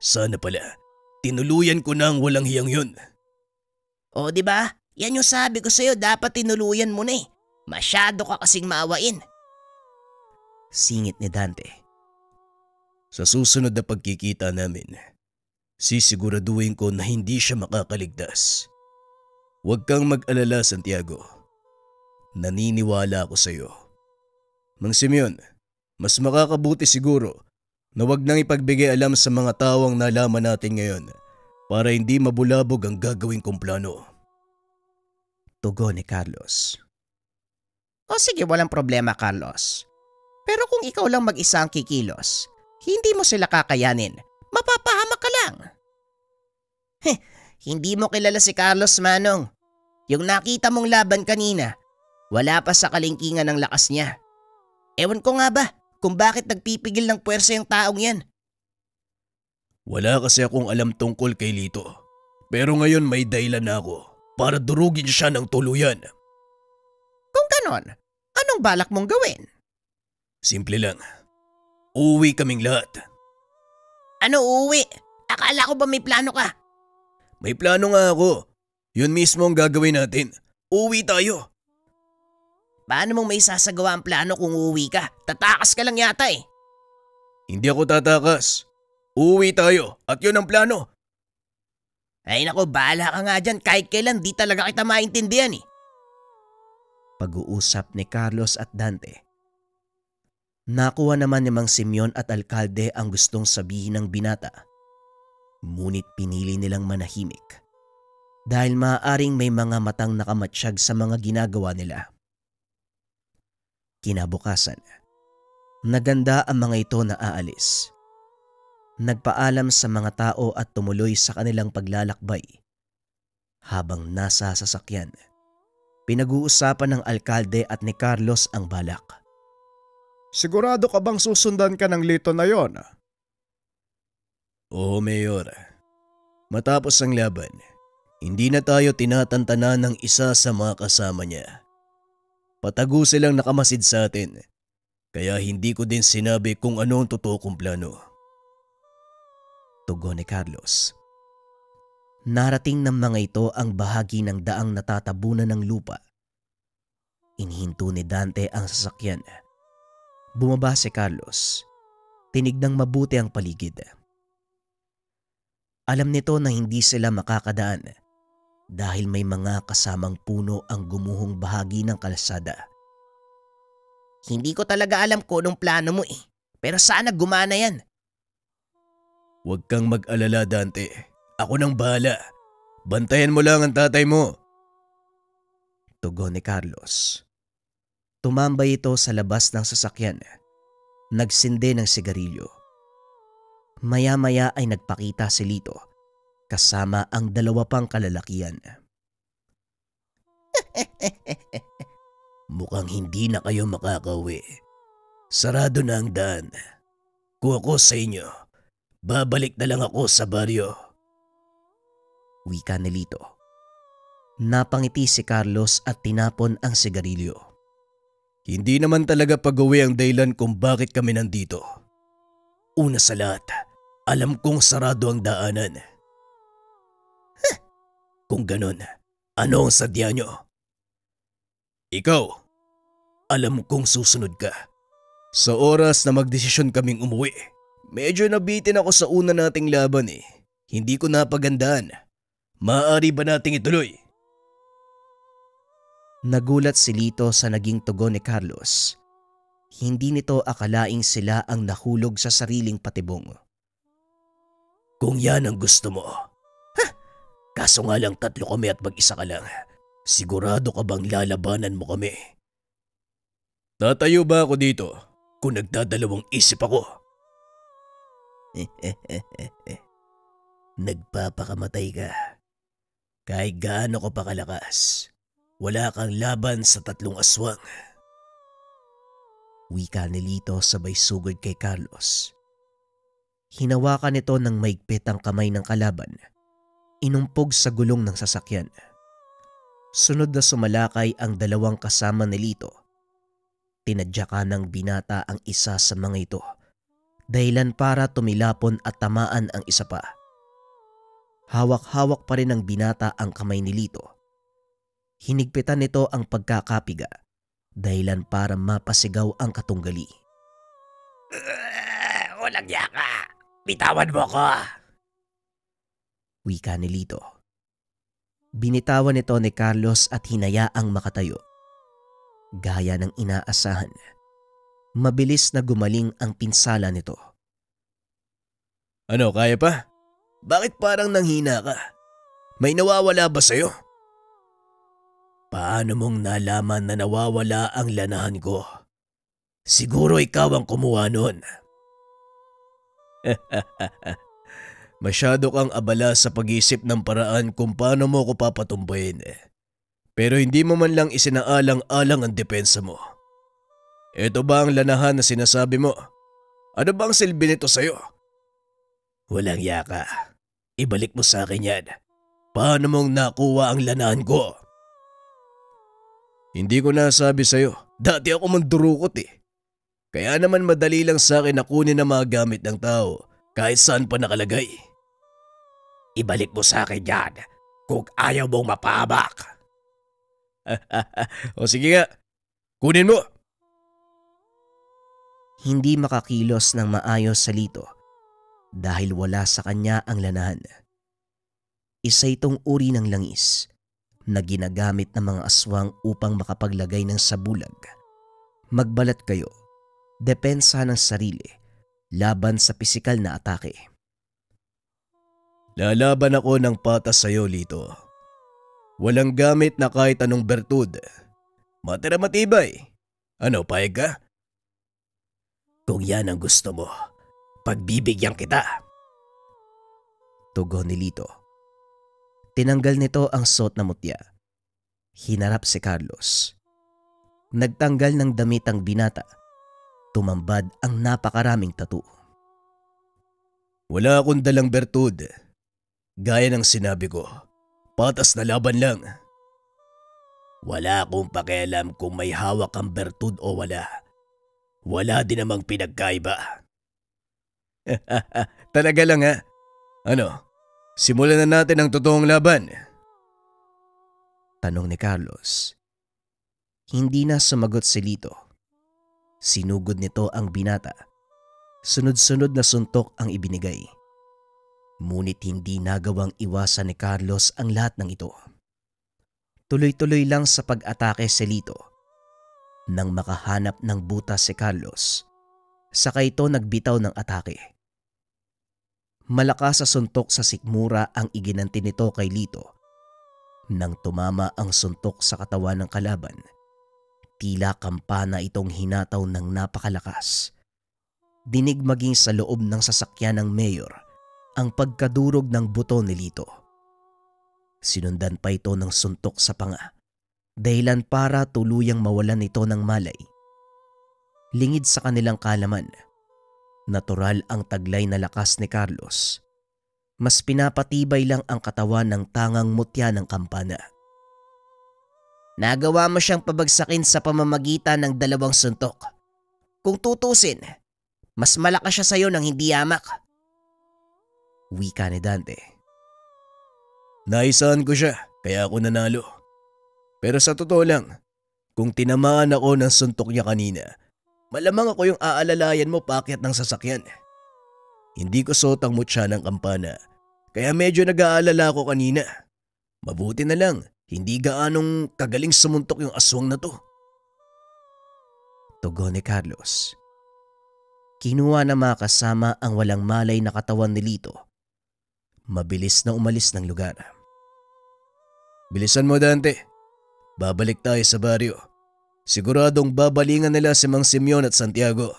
Sana pala, tinuluyan ko na ang walang hiyang yun. O di ba? Yan yung sabi ko sa'yo, dapat tinuluyan mo na eh. Masyado ka kasing maawain. Singit ni Dante. Sa susunod na pagkikita namin, sisiguraduhin ko na hindi siya makakaligtas. Huwag kang mag-alala, Santiago. Naniniwala ako sa iyo. Mang Simeon, mas makakabuti siguro na huwag nang ipagbigay alam sa mga tawang nalaman natin ngayon para hindi mabulabog ang gagawin kong plano. Tugon ni Carlos. O sige, walang problema, Carlos. Pero kung ikaw lang mag-isa ang kikilos, hindi mo sila kakayanin. Mapapahamak ka lang. Hindi mo kilala si Carlos, Manong. Yung nakita mong laban kanina, wala pa sa kalingkingan ng lakas niya. Ewan ko nga ba kung bakit nagpipigil ng puwersa yung taong yan. Wala kasi akong alam tungkol kay Lito. Pero ngayon may dahilan na ako para durugin siya ng tuluyan. Kung ganon, anong balak mong gawin? Simple lang. Uuwi kaming lahat. Ano uuwi? Akala ko ba may plano ka? May plano nga ako. Yun mismo ang gagawin natin. Uuwi tayo. Paano mong may sasagawa ang plano kung uuwi ka? Tatakas ka lang yata eh. Hindi ako tatakas. Uuwi tayo at yun ang plano. Ay nako, bahala ka nga dyan. Kahit kailan di talaga kita maintindihan eh. Pag-uusap ni Carlos at Dante. Nakuha naman ni Mang Simeon at alkalde ang gustong sabihin ng binata. Ngunit pinili nilang manahimik dahil maaaring may mga matang nakamatsyag sa mga ginagawa nila. Kinabukasan, naganda ang mga ito na aalis. Nagpaalam sa mga tao at tumuloy sa kanilang paglalakbay. Habang nasa sasakyan, pinag-uusapan ng alkalde at ni Carlos ang balak. Sigurado ka bang susundan ka ng Lito na yon? Oo, Mayor. Matapos ang laban, hindi na tayo tinatantanan ng isa sa mga kasama niya. Patago silang nakamasid sa atin, kaya hindi ko din sinabi kung ano ang totoo kong plano. Tugon ni Carlos. Narating ng mga ito ang bahagi ng daang natatabunan ng lupa. Inihinto ni Dante ang sasakyan. Bumaba si Carlos. Tinignang mabuti ang paligid. Alam nito na hindi sila makakadaan dahil may mga kasamang puno ang gumuhong bahagi ng kalsada. Hindi ko talaga alam kung anong plano mo eh. Pero sana gumana yan. Huwag kang mag-alala, Dante. Ako nang bahala. Bantayan mo lang ang tatay mo. Tugon ni Carlos. Tumambay ito sa labas ng sasakyan. Nagsindi ng sigarilyo. Maya-maya ay nagpakita si Lito kasama ang dalawa pang kalalakihan. Mukhang hindi na kayo makakauwi. Sarado na ang daan. Kung ako sa inyo, babalik na lang ako sa baryo. Wika ni Lito. Napangiti si Carlos at tinapon ang sigarilyo. Hindi naman talaga pag-uwi ang dahilan kung bakit kami nandito. Una sa lahat, alam kong sarado ang daanan. Kung ganon, ano ang sadya nyo? Ikaw, alam kong susunod ka. Sa oras na magdesisyon kaming umuwi, medyo nabitin ako sa una nating laban eh. Hindi ko napagandaan. Maaari ba nating ituloy? Nagulat si Lito sa naging tugon ni Carlos. Hindi nito akalaing sila ang nahulog sa sariling patibong. Kung yan ang gusto mo. Kaso nga lang 3 kami at mag-isa ka lang. Sigurado ka bang lalabanan mo kami? Tatayo ba ako dito kung nagdadalawang isip ako? Nagpapakamatay ka. Kahit gaano ka pa kalakas, wala kang laban sa 3 aswang. Wika ni Lito sabay sugod kay Carlos. Hinawakan nito ng maigpit ang kamay ng kalaban. Inumpog sa gulong ng sasakyan. Sunod na sumalakay ang 2 kasama ni Lito. Tinadyakan ng binata ang isa sa mga ito, dahilan para tumilapon at tamaan ang isa pa. Hawak-hawak pa rin ng binata ang kamay ni Lito. Hinigpitan nito ang pagkakapiga, dahilan para mapasigaw ang katunggali. Walang yaka! Bitawan mo ko! Wika ni Lito. Binitawan nito ni Carlos at hinayaang makatayo. Gaya ng inaasahan, mabilis na gumaling ang pinsala nito. Ano, kaya pa? Bakit parang nanghina ka? May nawawala ba sa'yo? Paano mong nalaman na nawawala ang lanahan ko? Siguro ikaw ang kumuha nun. Masyado kang abala sa pag-isip ng paraan kung paano mo ko papatumbayin. Pero hindi mo man lang isinaalang-alang ang depensa mo. Ito ba ang lanahan na sinasabi mo? Ano bang silbi nito sa'yo? Walang yaka. Ibalik mo sa akin yan. Paano mong nakuha ang lanahan ko? Hindi ko nasabi sa'yo. Dati ako mandurukot eh. Kaya naman madali lang sa akin na kunin ang mga gamit ng tao kahit saan pa nakalagay. Ibalik mo sa akin yan kung ayaw mong mapahamak. O sige nga, kunin mo. Hindi makakilos ng maayos sa Lito dahil wala sa kanya ang lanahan. Isa itong uri ng langis na ginagamit ng mga aswang upang makapaglagay ng sabulag. Magbalat kayo, depensa ng sarili laban sa pisikal na atake. Lalaban ako ng patas sa'yo, Lito. Walang gamit na kahit anong bertud. Matira matibay. Ano, payag ka? Kung yan ang gusto mo, pagbibigyan kita. Tugon ni Lito. Tinanggal nito ang suot na mutya. Hinarap si Carlos. Nagtanggal ng damit ang binata. Tumambad ang napakaraming tattoo. Wala akong dalang bertud. Gaya ng sinabi ko, patas na laban lang. Wala akong pakialam kung may hawak ang bertud o wala. Wala din namang pinagkaiba. Talaga lang ha? Ano, simulan na natin ang totoong laban. Tanong ni Carlos. Hindi na sumagot si Lito. Sinugod nito ang binata. Sunod-sunod na suntok ang ibinigay. Ngunit hindi nagawang iwasan ni Carlos ang lahat ng ito. Tuloy-tuloy lang sa pag-atake si Lito. Nang makahanap ng butas si Carlos, saka ito nagbitaw ng atake. Malakas sa suntok sa sikmura ang iginanti nito kay Lito. Nang tumama ang suntok sa katawan ng kalaban, tila kampana itong hinataw ng napakalakas. Dinig maging sa loob ng sasakyan ng mayor ang pagkadurog ng buto ni Lito. Sinundan pa ito ng suntok sa panga, dahilan para tuluyang mawalan ito ng malay. Lingid sa kanilang kalaman, natural ang taglay na lakas ni Carlos. Mas pinapatibay lang ang katawan ng tangang mutya ng kampana. Nagawa mo siyang pabagsakin sa pamamagitan ng 2 suntok. Kung tutusin, mas malakas siya sa'yo nang hindi yamak. Wika ni Dante. Naisahan ko siya, kaya ako nanalo. Pero sa totoo lang, kung tinamaan ako ng suntok niya kanina, malamang ako yung aalalayan mo paakyat ng sasakyan. Hindi ko suot ang mutya ng kampana, kaya medyo nag-aalala ako kanina. Mabuti na lang, hindi gaanong kagaling sumuntok yung aswang na to. Tugon ni Carlos. Kinuha na mga kasama ang walang malay na katawan ni Lito. Mabilis na umalis ng lugar. Bilisan mo, Dante. Babalik tayo sa baryo. Siguradong babalingan nila si Mang Simeon at Santiago.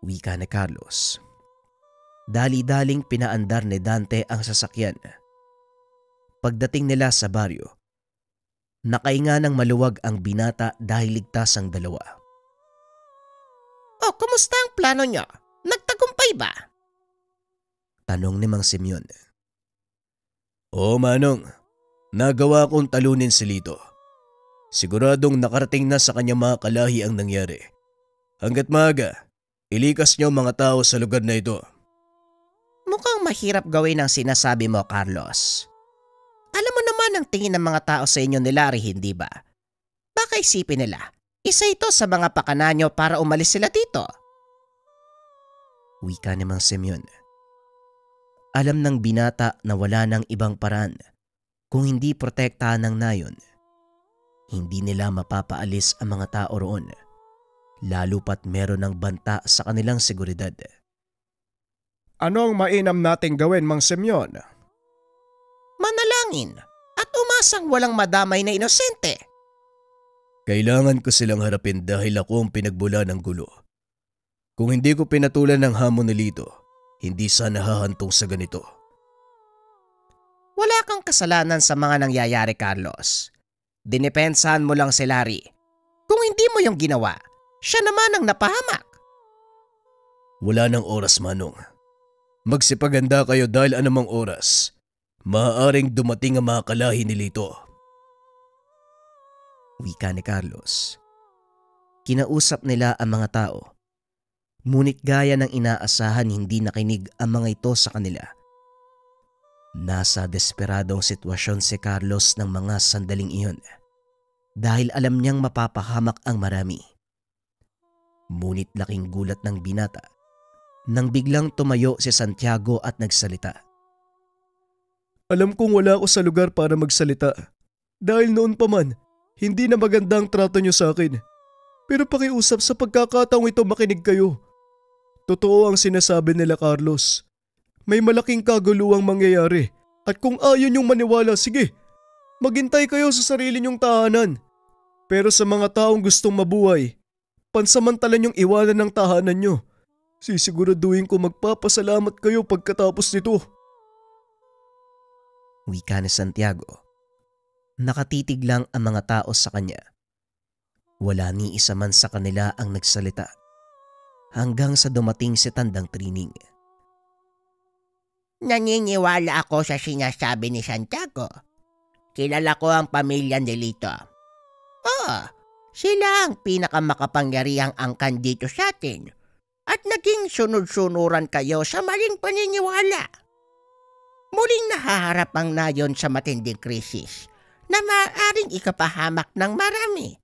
Wika ni Carlos. Dali-daling pinaandar ni Dante ang sasakyan. Pagdating nila sa baryo, nakainga ng maluwag ang binata dahil ligtas ang dalawa. Oh, kumusta ang plano nyo? Nagtagumpay ba? Tanong ni Mang Simeon. Oo, Manong. Nagawa kong talunin si Lito. Siguradong nakarating na sa kanya mga kalahi ang nangyari. Hanggat maaga, ilikas niyo mga tao sa lugar na ito. Mukhang mahirap gawin ang sinasabi mo, Carlos. Alam mo naman ang tingin ng mga tao sa inyo ni Larry, hindi ba? Baka isipin nila, isa ito sa mga pakana nyo para umalis sila dito. Wika ni Mang Simeon. Alam ng binata na wala ng ibang paraan kung hindi protektahan ng nayon. Hindi nila mapapaalis ang mga tao roon, lalo pat meron ng banta sa kanilang seguridad. Ano ang mainam nating gawin, Mang Simeon? Manalangin at umasang walang madamay na inosente. Kailangan ko silang harapin dahil ako ang pinagbula ng gulo. Kung hindi ko pinatulan ng hamon ni Lito, hindi sana hahantong sa ganito. Wala kang kasalanan sa mga nangyayari, Carlos. Dinepensahan mo lang si Larry. Kung hindi mo yung ginawa, siya naman ang napahamak. Wala nang oras, Manong. Magsipaganda kayo dahil anumang oras, maaaring dumating ang mga kalahi ni Lito. Wika ni Carlos. Kinausap nila ang mga tao. Ngunit gaya ng inaasahan, hindi nakinig ang mga ito sa kanila. Nasa desperadong sitwasyon si Carlos ng mga sandaling iyon dahil alam niyang mapapahamak ang marami. Ngunit laking gulat ng binata nang biglang tumayo si Santiago at nagsalita. Alam kong wala ako sa lugar para magsalita dahil noon pa man, hindi na maganda ang trato niyo sa akin. Pero pakiusap sa pagkakataong ito makinig kayo. Totoo ang sinasabi nila, Carlos. May malaking kaguluhang mangyayari at kung ayaw niyong maniwala, sige, maghintay kayo sa sarili niyong tahanan. Pero sa mga taong gustong mabuhay, pansamantala niyong iwanan ng tahanan niyo. Sisiguraduhin ko magpapasalamat kayo pagkatapos nito. Wika ni Santiago. Nakatitig lang ang mga tao sa kanya. Wala ni isa man sa kanila ang nagsalita hanggang sa dumating si Tandang Trining. Naniniwala ako sa sinasabi ni Santiago. Kilala ko ang pamilya ni Lito. Sila ang pinakamakapangyarihang angkan dito sa atin at naging sunod-sunuran kayo sa maling paniniwala. Muling nahaharap ang nayon sa matinding krisis na maaaring ikapahamak ng marami.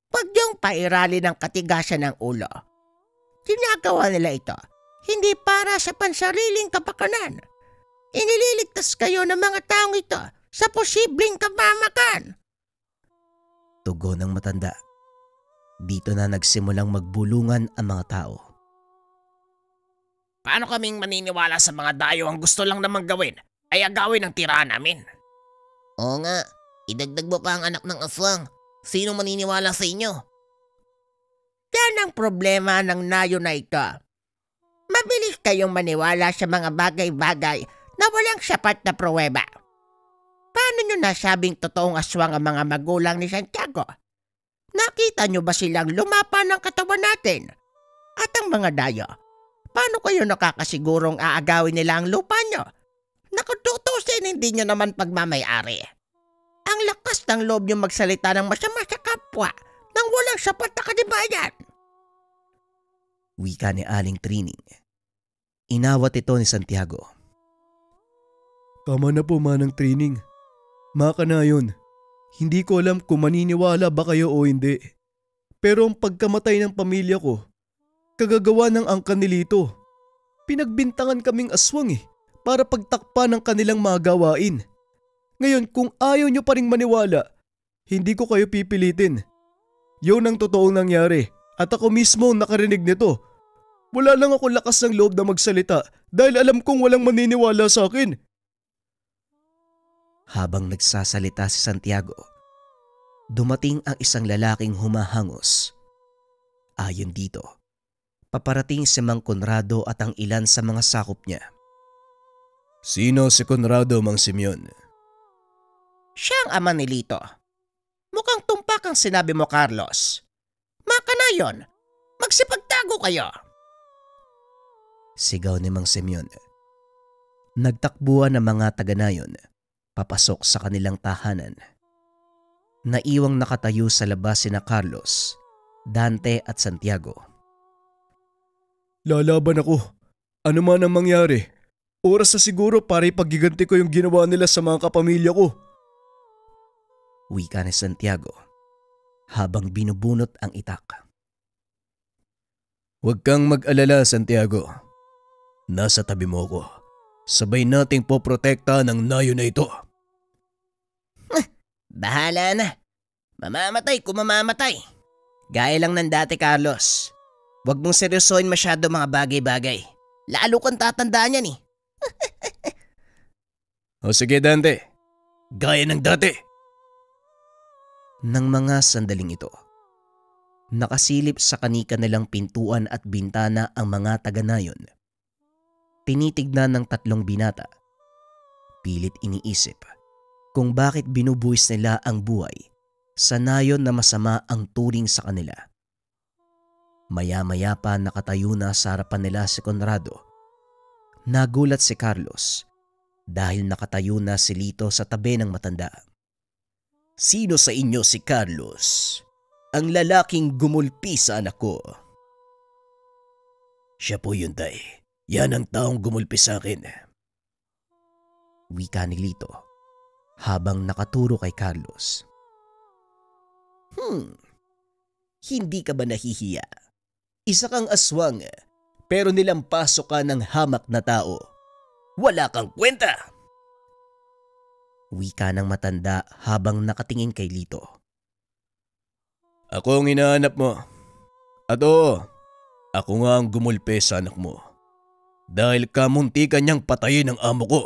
Pag yung pairali ng katigasan ng ulo, ginagawa nila ito hindi para sa pansariling kapakanan. Inililigtas kayo ng mga taong ito sa posibleng kapamakan. Tugon ng matanda. Dito na nagsimulang magbulungan ang mga tao. Paano kaming maniniwala sa mga dayo ang gusto lang namang gawin ay agawin ang tirahan namin? Oo nga, idagdag mo pa ang anak ng aswang. Sino maniniwala sa inyo? Yan ang problema ng nayo na ito. Mabilis kayong maniwala sa mga bagay-bagay na walang sapat na pruweba. Paano nyo nasabing totoong aswang ang mga magulang ni Santiago? Nakita nyo ba silang lumapa ng katawan natin? At ang mga dayo, paano kayo nakakasigurong aagawin nila ang lupa nyo? Nakututusin hindi nyo naman pagmamayari. Ang lakas ng loob nyo magsalita ng masama sa kapwa nang walang sapat na katibayan. Wika ni Aling Trining. Inawat ito ni Santiago. Tama na po, Manang Trining. Maka na yun. Hindi ko alam kung maniniwala ba kayo o hindi. Pero ang pagkamatay ng pamilya ko, kagagawa ng angkan ni Lito. Pinagbintangan kaming aswang para pagtakpan ng kanilang mga gawain. Ngayon kung ayaw nyo pa ring maniwala, hindi ko kayo pipilitin. Yun ang totoong nangyari at ako mismo nakarinig nito. Wala lang ako lakas ng loob na magsalita dahil alam kong walang maniniwala sa akin. Habang nagsasalita si Santiago, dumating ang isang lalaking humahangos. Ayon dito, paparating si Mang Conrado at ang ilan sa mga sakop niya. Sino si Conrado, Mang Simeon? Siya ang ama ni Lito. Mukhang tumpak ang sinabi mo, Carlos. Makanayon, magsipagtago kayo. Sigaw ni Mang Simeon. Nagtakbuhan ng mga taga-nayon papasok sa kanilang tahanan. Naiwang nakatayo sa labas sina Carlos, Dante at Santiago. Lalaban ako. Ano man ang mangyari. Oras na siguro para ipaggiganti ko yung ginawa nila sa mga kapamilya ko. Wika ni Santiago habang binubunot ang itak. Huwag kang mag-alala, Santiago. Nasa tabi mo ko. Sabay nating poprotekta ng nayo na ito. Bahala na. Mamamatay kung mamamatay. Gaya lang ng dati, Carlos. Huwag mong seryosohin masyado mga bagay-bagay. Lalo kang tatandaan yan eh. O sige, Dante. Gaya ng dati. Nang mga sandaling ito, nakasilip sa kanika nilang pintuan at bintana ang mga taga-nayon. Tinitignan ng tatlong binata. Pilit iniisip kung bakit binubuwis nila ang buhay sa nayon na masama ang turing sa kanila. Maya-maya pa nakatayo na sa harapan nila si Conrado. Nagulat si Carlos dahil nakatayo na si Lito sa tabi ng matanda. Sino sa inyo si Carlos? Ang lalaking gumulpi sa anak ko. Siya po yun, Tay. Yan ang taong gumulpi sa akin. Wika ni Lito habang nakaturo kay Carlos. Hindi ka ba nahihiya? Isa kang aswang pero nilampasok ka ng hamak na tao. Wala kang kwenta! Wika ng matanda habang nakatingin kay Lito. Ako ang hinahanap mo. At oo, ako nga ang gumulpi sa anak mo. Dahil kamuntikan niyang patayin ang amo ko.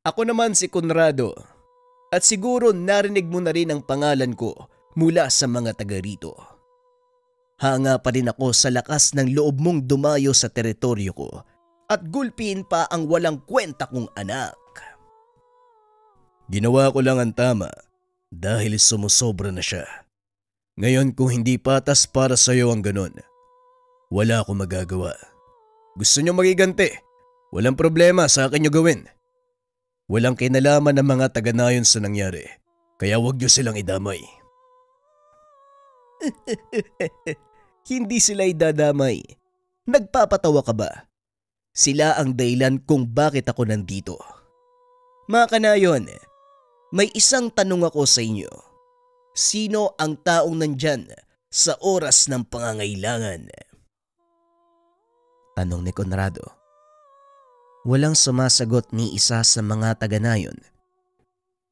Ako naman si Conrado. At siguro narinig mo na rin ang pangalan ko mula sa mga taga rito. Hanga pa rin ako sa lakas ng loob mong dumayo sa teritoryo ko at gulpiin pa ang walang kwenta kong anak. Ginawa ko lang ang tama dahil sumusobra na siya. Ngayon kung hindi patas para sa'yo ang ganon, wala akong magagawa. Gusto niyo magiganti? Walang problema, sa akin niyo gawin. Walang kinalaman ng mga taga-nayon sa nangyari, kaya huwag niyo silang idamay. Hindi sila idadamay. Nagpapatawa ka ba? Sila ang dahilan kung bakit ako nandito. Mga kanayon, may isang tanong ako sa inyo. Sino ang taong nandyan sa oras ng pangangailangan? Tanong ni Conrado. Walang sumasagot ni isa sa mga taga-nayon.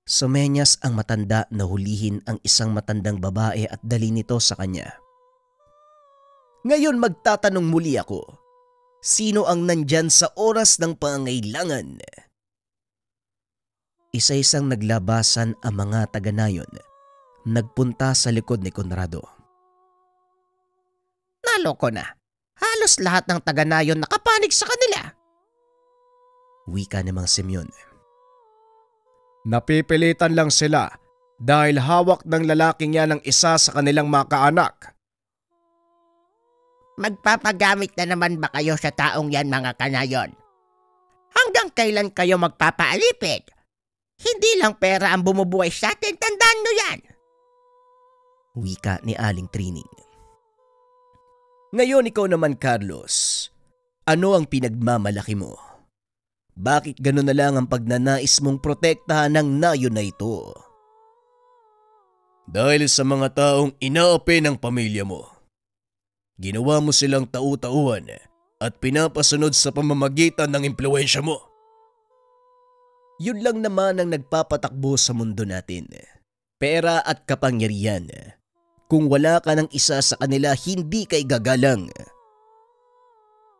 Sumenyas ang matanda na hulihin ang isang matandang babae at dali nito sa kanya. Ngayon magtatanong muli ako. Sino ang nandyan sa oras ng pangangailangan? Isa-isang naglabasan ang mga taga-nayon. Nagpunta sa likod ni Conrado. Naloko na. Halos lahat ng taga-nayon nakapanig sa kanila. Wika ni Mang Simeon. Napipilitan lang sila dahil hawak ng lalaking yan ang isa sa kanilang mga kaanak. Magpapagamit na naman ba kayo sa taong yan, mga kanayon? Hanggang kailan kayo magpapaalipid? Hindi lang pera ang bumubuhay sa atin, tandaan nyo yan! Wika ni Aling Trining. Ngayon ikaw naman, Carlos. Ano ang pinagmamalaki mo? Bakit gano'n na lang ang pagnanais mong protektahan ng nayon na ito? Dahil sa mga taong inaapi ng pamilya mo. Ginawa mo silang tau-tauhan at pinapasunod sa pamamagitan ng impluwensya mo. Yun lang naman ang nagpapatakbo sa mundo natin. Pera at kapangyarihan. Kung wala ka ng isa sa kanila, hindi ka igagalang.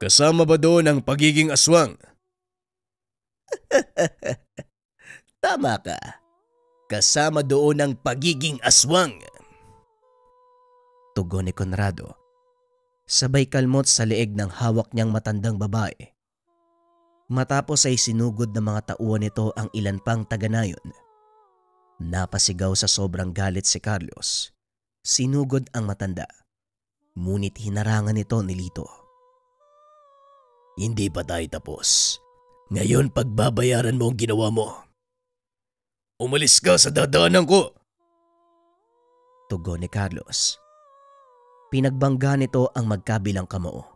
Kasama ba doon ang pagiging aswang? Tama ka. Kasama doon ang pagiging aswang. Tugon ni Conrado. Sabay kalmot sa leeg ng hawak niyang matandang babae. Matapos ay sinugod ng mga tauhan nito ang ilan pang taga-nayon. Napasigaw sa sobrang galit si Carlos. Sinugod ang matanda. Ngunit hinarangan nito ni Lito. Hindi pa tayo tapos. Ngayon pagbabayaran mo ang ginawa mo. Umalis ka sa dadaanan ko. Tugon ni Carlos. Pinagbangga nito ang magkabilang kamao.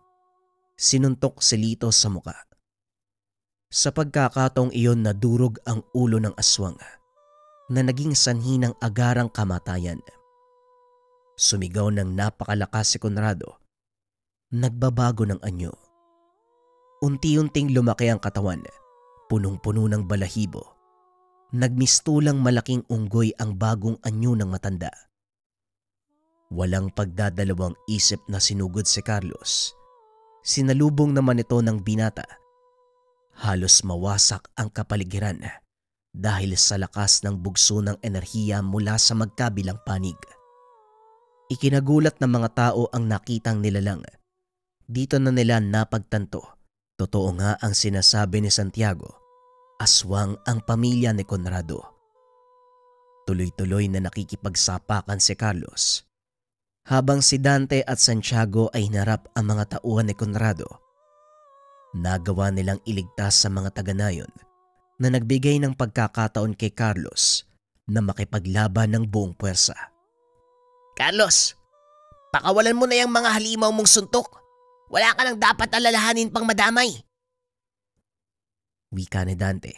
Sinuntok si Lito sa muka. Sa pagkakataong iyon nadurog ang ulo ng aswang na naging sanhi ng agarang kamatayan. Sumigaw ng napakalakas si Conrado. Nagbabago ng anyo. Unti-unting lumaki ang katawan, punong-puno ng balahibo. Nagmistulang malaking unggoy ang bagong anyo ng matanda. Walang pagdadalawang isip na sinugod si Carlos. Sinalubong naman ito ng binata. Halos mawasak ang kapaligiran dahil sa lakas ng bugso ng enerhiya mula sa magkabilang panig. Ikinagulat ng mga tao ang nakitang nilalang. Dito na nila napagtanto. Totoo nga ang sinasabi ni Santiago. Aswang ang pamilya ni Conrado. Tuloy-tuloy na nakikipagsapakan si Carlos. Habang si Dante at Santiago ay hinarap ang mga tauhan ni Conrado. Nagawa nilang iligtas sa mga taga-nayon na nagbigay ng pagkakataon kay Carlos na makipaglaban ng buong puwersa. Carlos, pakawalan mo na yung mga halimaw mong suntok. Wala ka nang dapat alalahanin pang madamay. Wika ni Dante.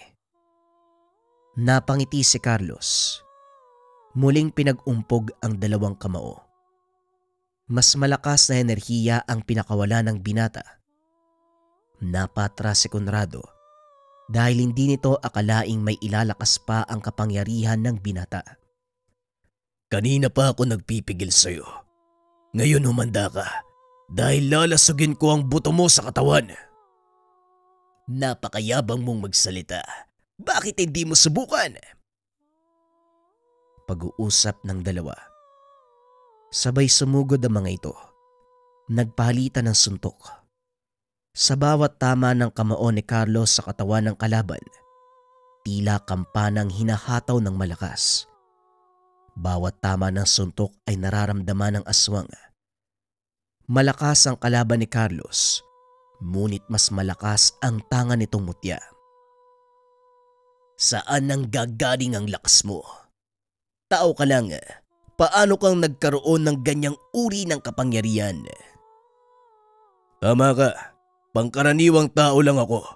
Napangiti si Carlos. Muling pinag-umpog ang dalawang kamao. Mas malakas na enerhiya ang pinakawala ng binata. Napatras si Conrado dahil hindi nito akalaing may ilalakas pa ang kapangyarihan ng binata. Kanina pa ako nagpipigil sa'yo. Ngayon humanda ka dahil lalasugin ko ang buto mo sa katawan. Napakayabang mong magsalita. Bakit hindi mo subukan? Pag-uusap ng dalawa. Sabay sumugod ang mga ito. Nagpalitan ng suntok. Sa bawat tama ng kamao ni Carlos sa katawan ng kalaban, tila kampanang hinahataw ng malakas. Bawat tama ng suntok ay nararamdaman ng aswang. Malakas ang kalaban ni Carlos, ngunit mas malakas ang tanga nitong mutya. Saan nang gagaling ang lakas mo? Tao ka lang, paano kang nagkaroon ng ganyang uri ng kapangyarihan? Tama ka. Pangkaraniwang tao lang ako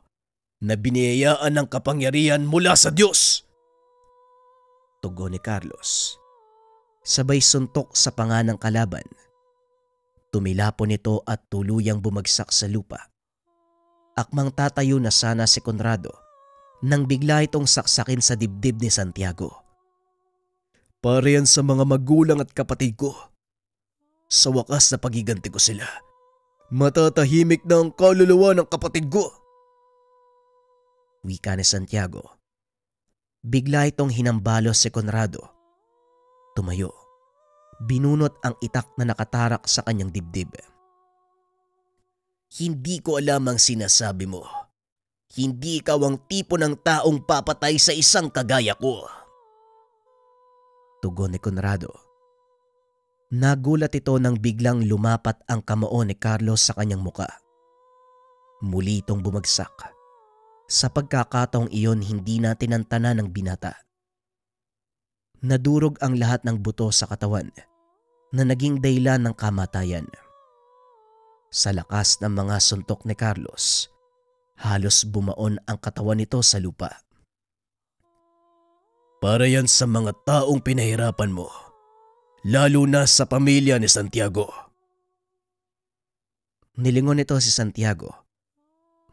na biniyayaan ng kapangyarihan mula sa Diyos. Tugon ni Carlos. Sabay suntok sa panga ng kalaban. Tumilapon ito at tuluyang bumagsak sa lupa. Akmang tatayo na sana si Conrado nang bigla itong saksakin sa dibdib ni Santiago. Para yan sa mga magulang at kapatid ko. Sa wakas na pagiganti ko sila. Matatahimik na ang kaluluwa ng kapatid ko. Wika ni Santiago. Bigla itong hinambalos si Conrado. Tumayo. Binunot ang itak na nakatarak sa kanyang dibdib. Hindi ko alam ang sinasabi mo. Hindi ikaw ang tipo ng taong papatay sa isang kagaya ko. Tugon ni Conrado. Nagulat ito nang biglang lumapat ang kamao ni Carlos sa kanyang muka. Muli itong bumagsak. Sa pagkakataong iyon hindi na tinantanan ng binata. Nadurog ang lahat ng buto sa katawan na naging dahilan ng kamatayan. Sa lakas ng mga suntok ni Carlos, halos bumaon ang katawan nito sa lupa. Para yan sa mga taong pinahirapan mo. Lalo na sa pamilya ni Santiago. Nilingon nito si Santiago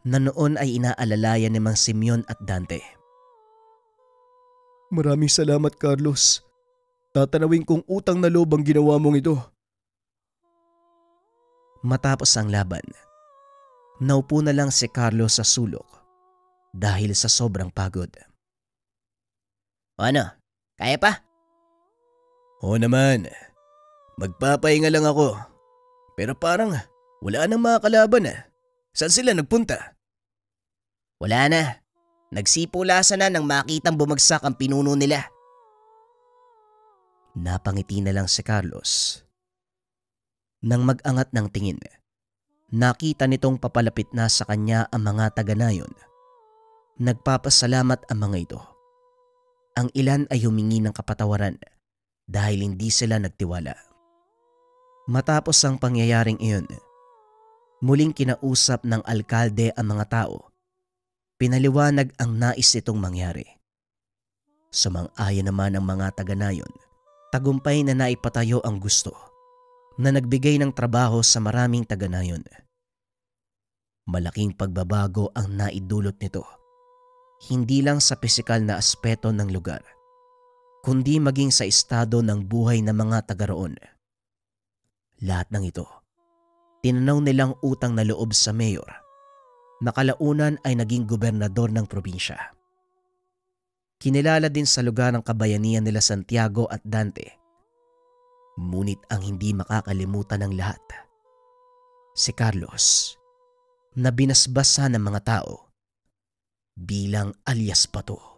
na noon ay inaalalayan ni Mang Simeon at Dante. Maraming salamat, Carlos. Tatanawin kong utang na loob ang ginawa mong ito. Matapos ang laban, naupo na lang si Carlos sa sulok dahil sa sobrang pagod. O ano, kaya pa? Oo naman, magpapahinga lang ako. Pero parang wala nang mga kalaban Saan sila nagpunta? Wala na. Nagsipulasan na nang makitang bumagsak ang pinuno nila. Napangiti na lang si Carlos. Nang mag-angat ng tingin, nakita nitong papalapit na sa kanya ang mga taga-nayon. Nagpapasalamat ang mga ito. Ang ilan ay humingi ng kapatawaran dahil hindi sila nagtiwala. Matapos ang pangyayaring iyon, muling kinausap ng alkalde ang mga tao. Pinaliwanag ang nais nitong mangyari. Sumang-ayon naman ang mga taga-nayon. Tagumpay na naipatayo ang gusto na nagbigay ng trabaho sa maraming taga-nayon. Malaking pagbabago ang naidulot nito. Hindi lang sa pisikal na aspeto ng lugar, kundi maging sa estado ng buhay ng mga taga-roon. Lahat ng ito, tinanaw nilang utang na loob sa mayor na kalaunan ay naging gobernador ng probinsya. Kinilala din sa lugar ang kabayanihan nila Santiago at Dante. Ngunit ang hindi makakalimutan ng lahat, si Carlos, na binasbasa ng mga tao bilang alias Bato.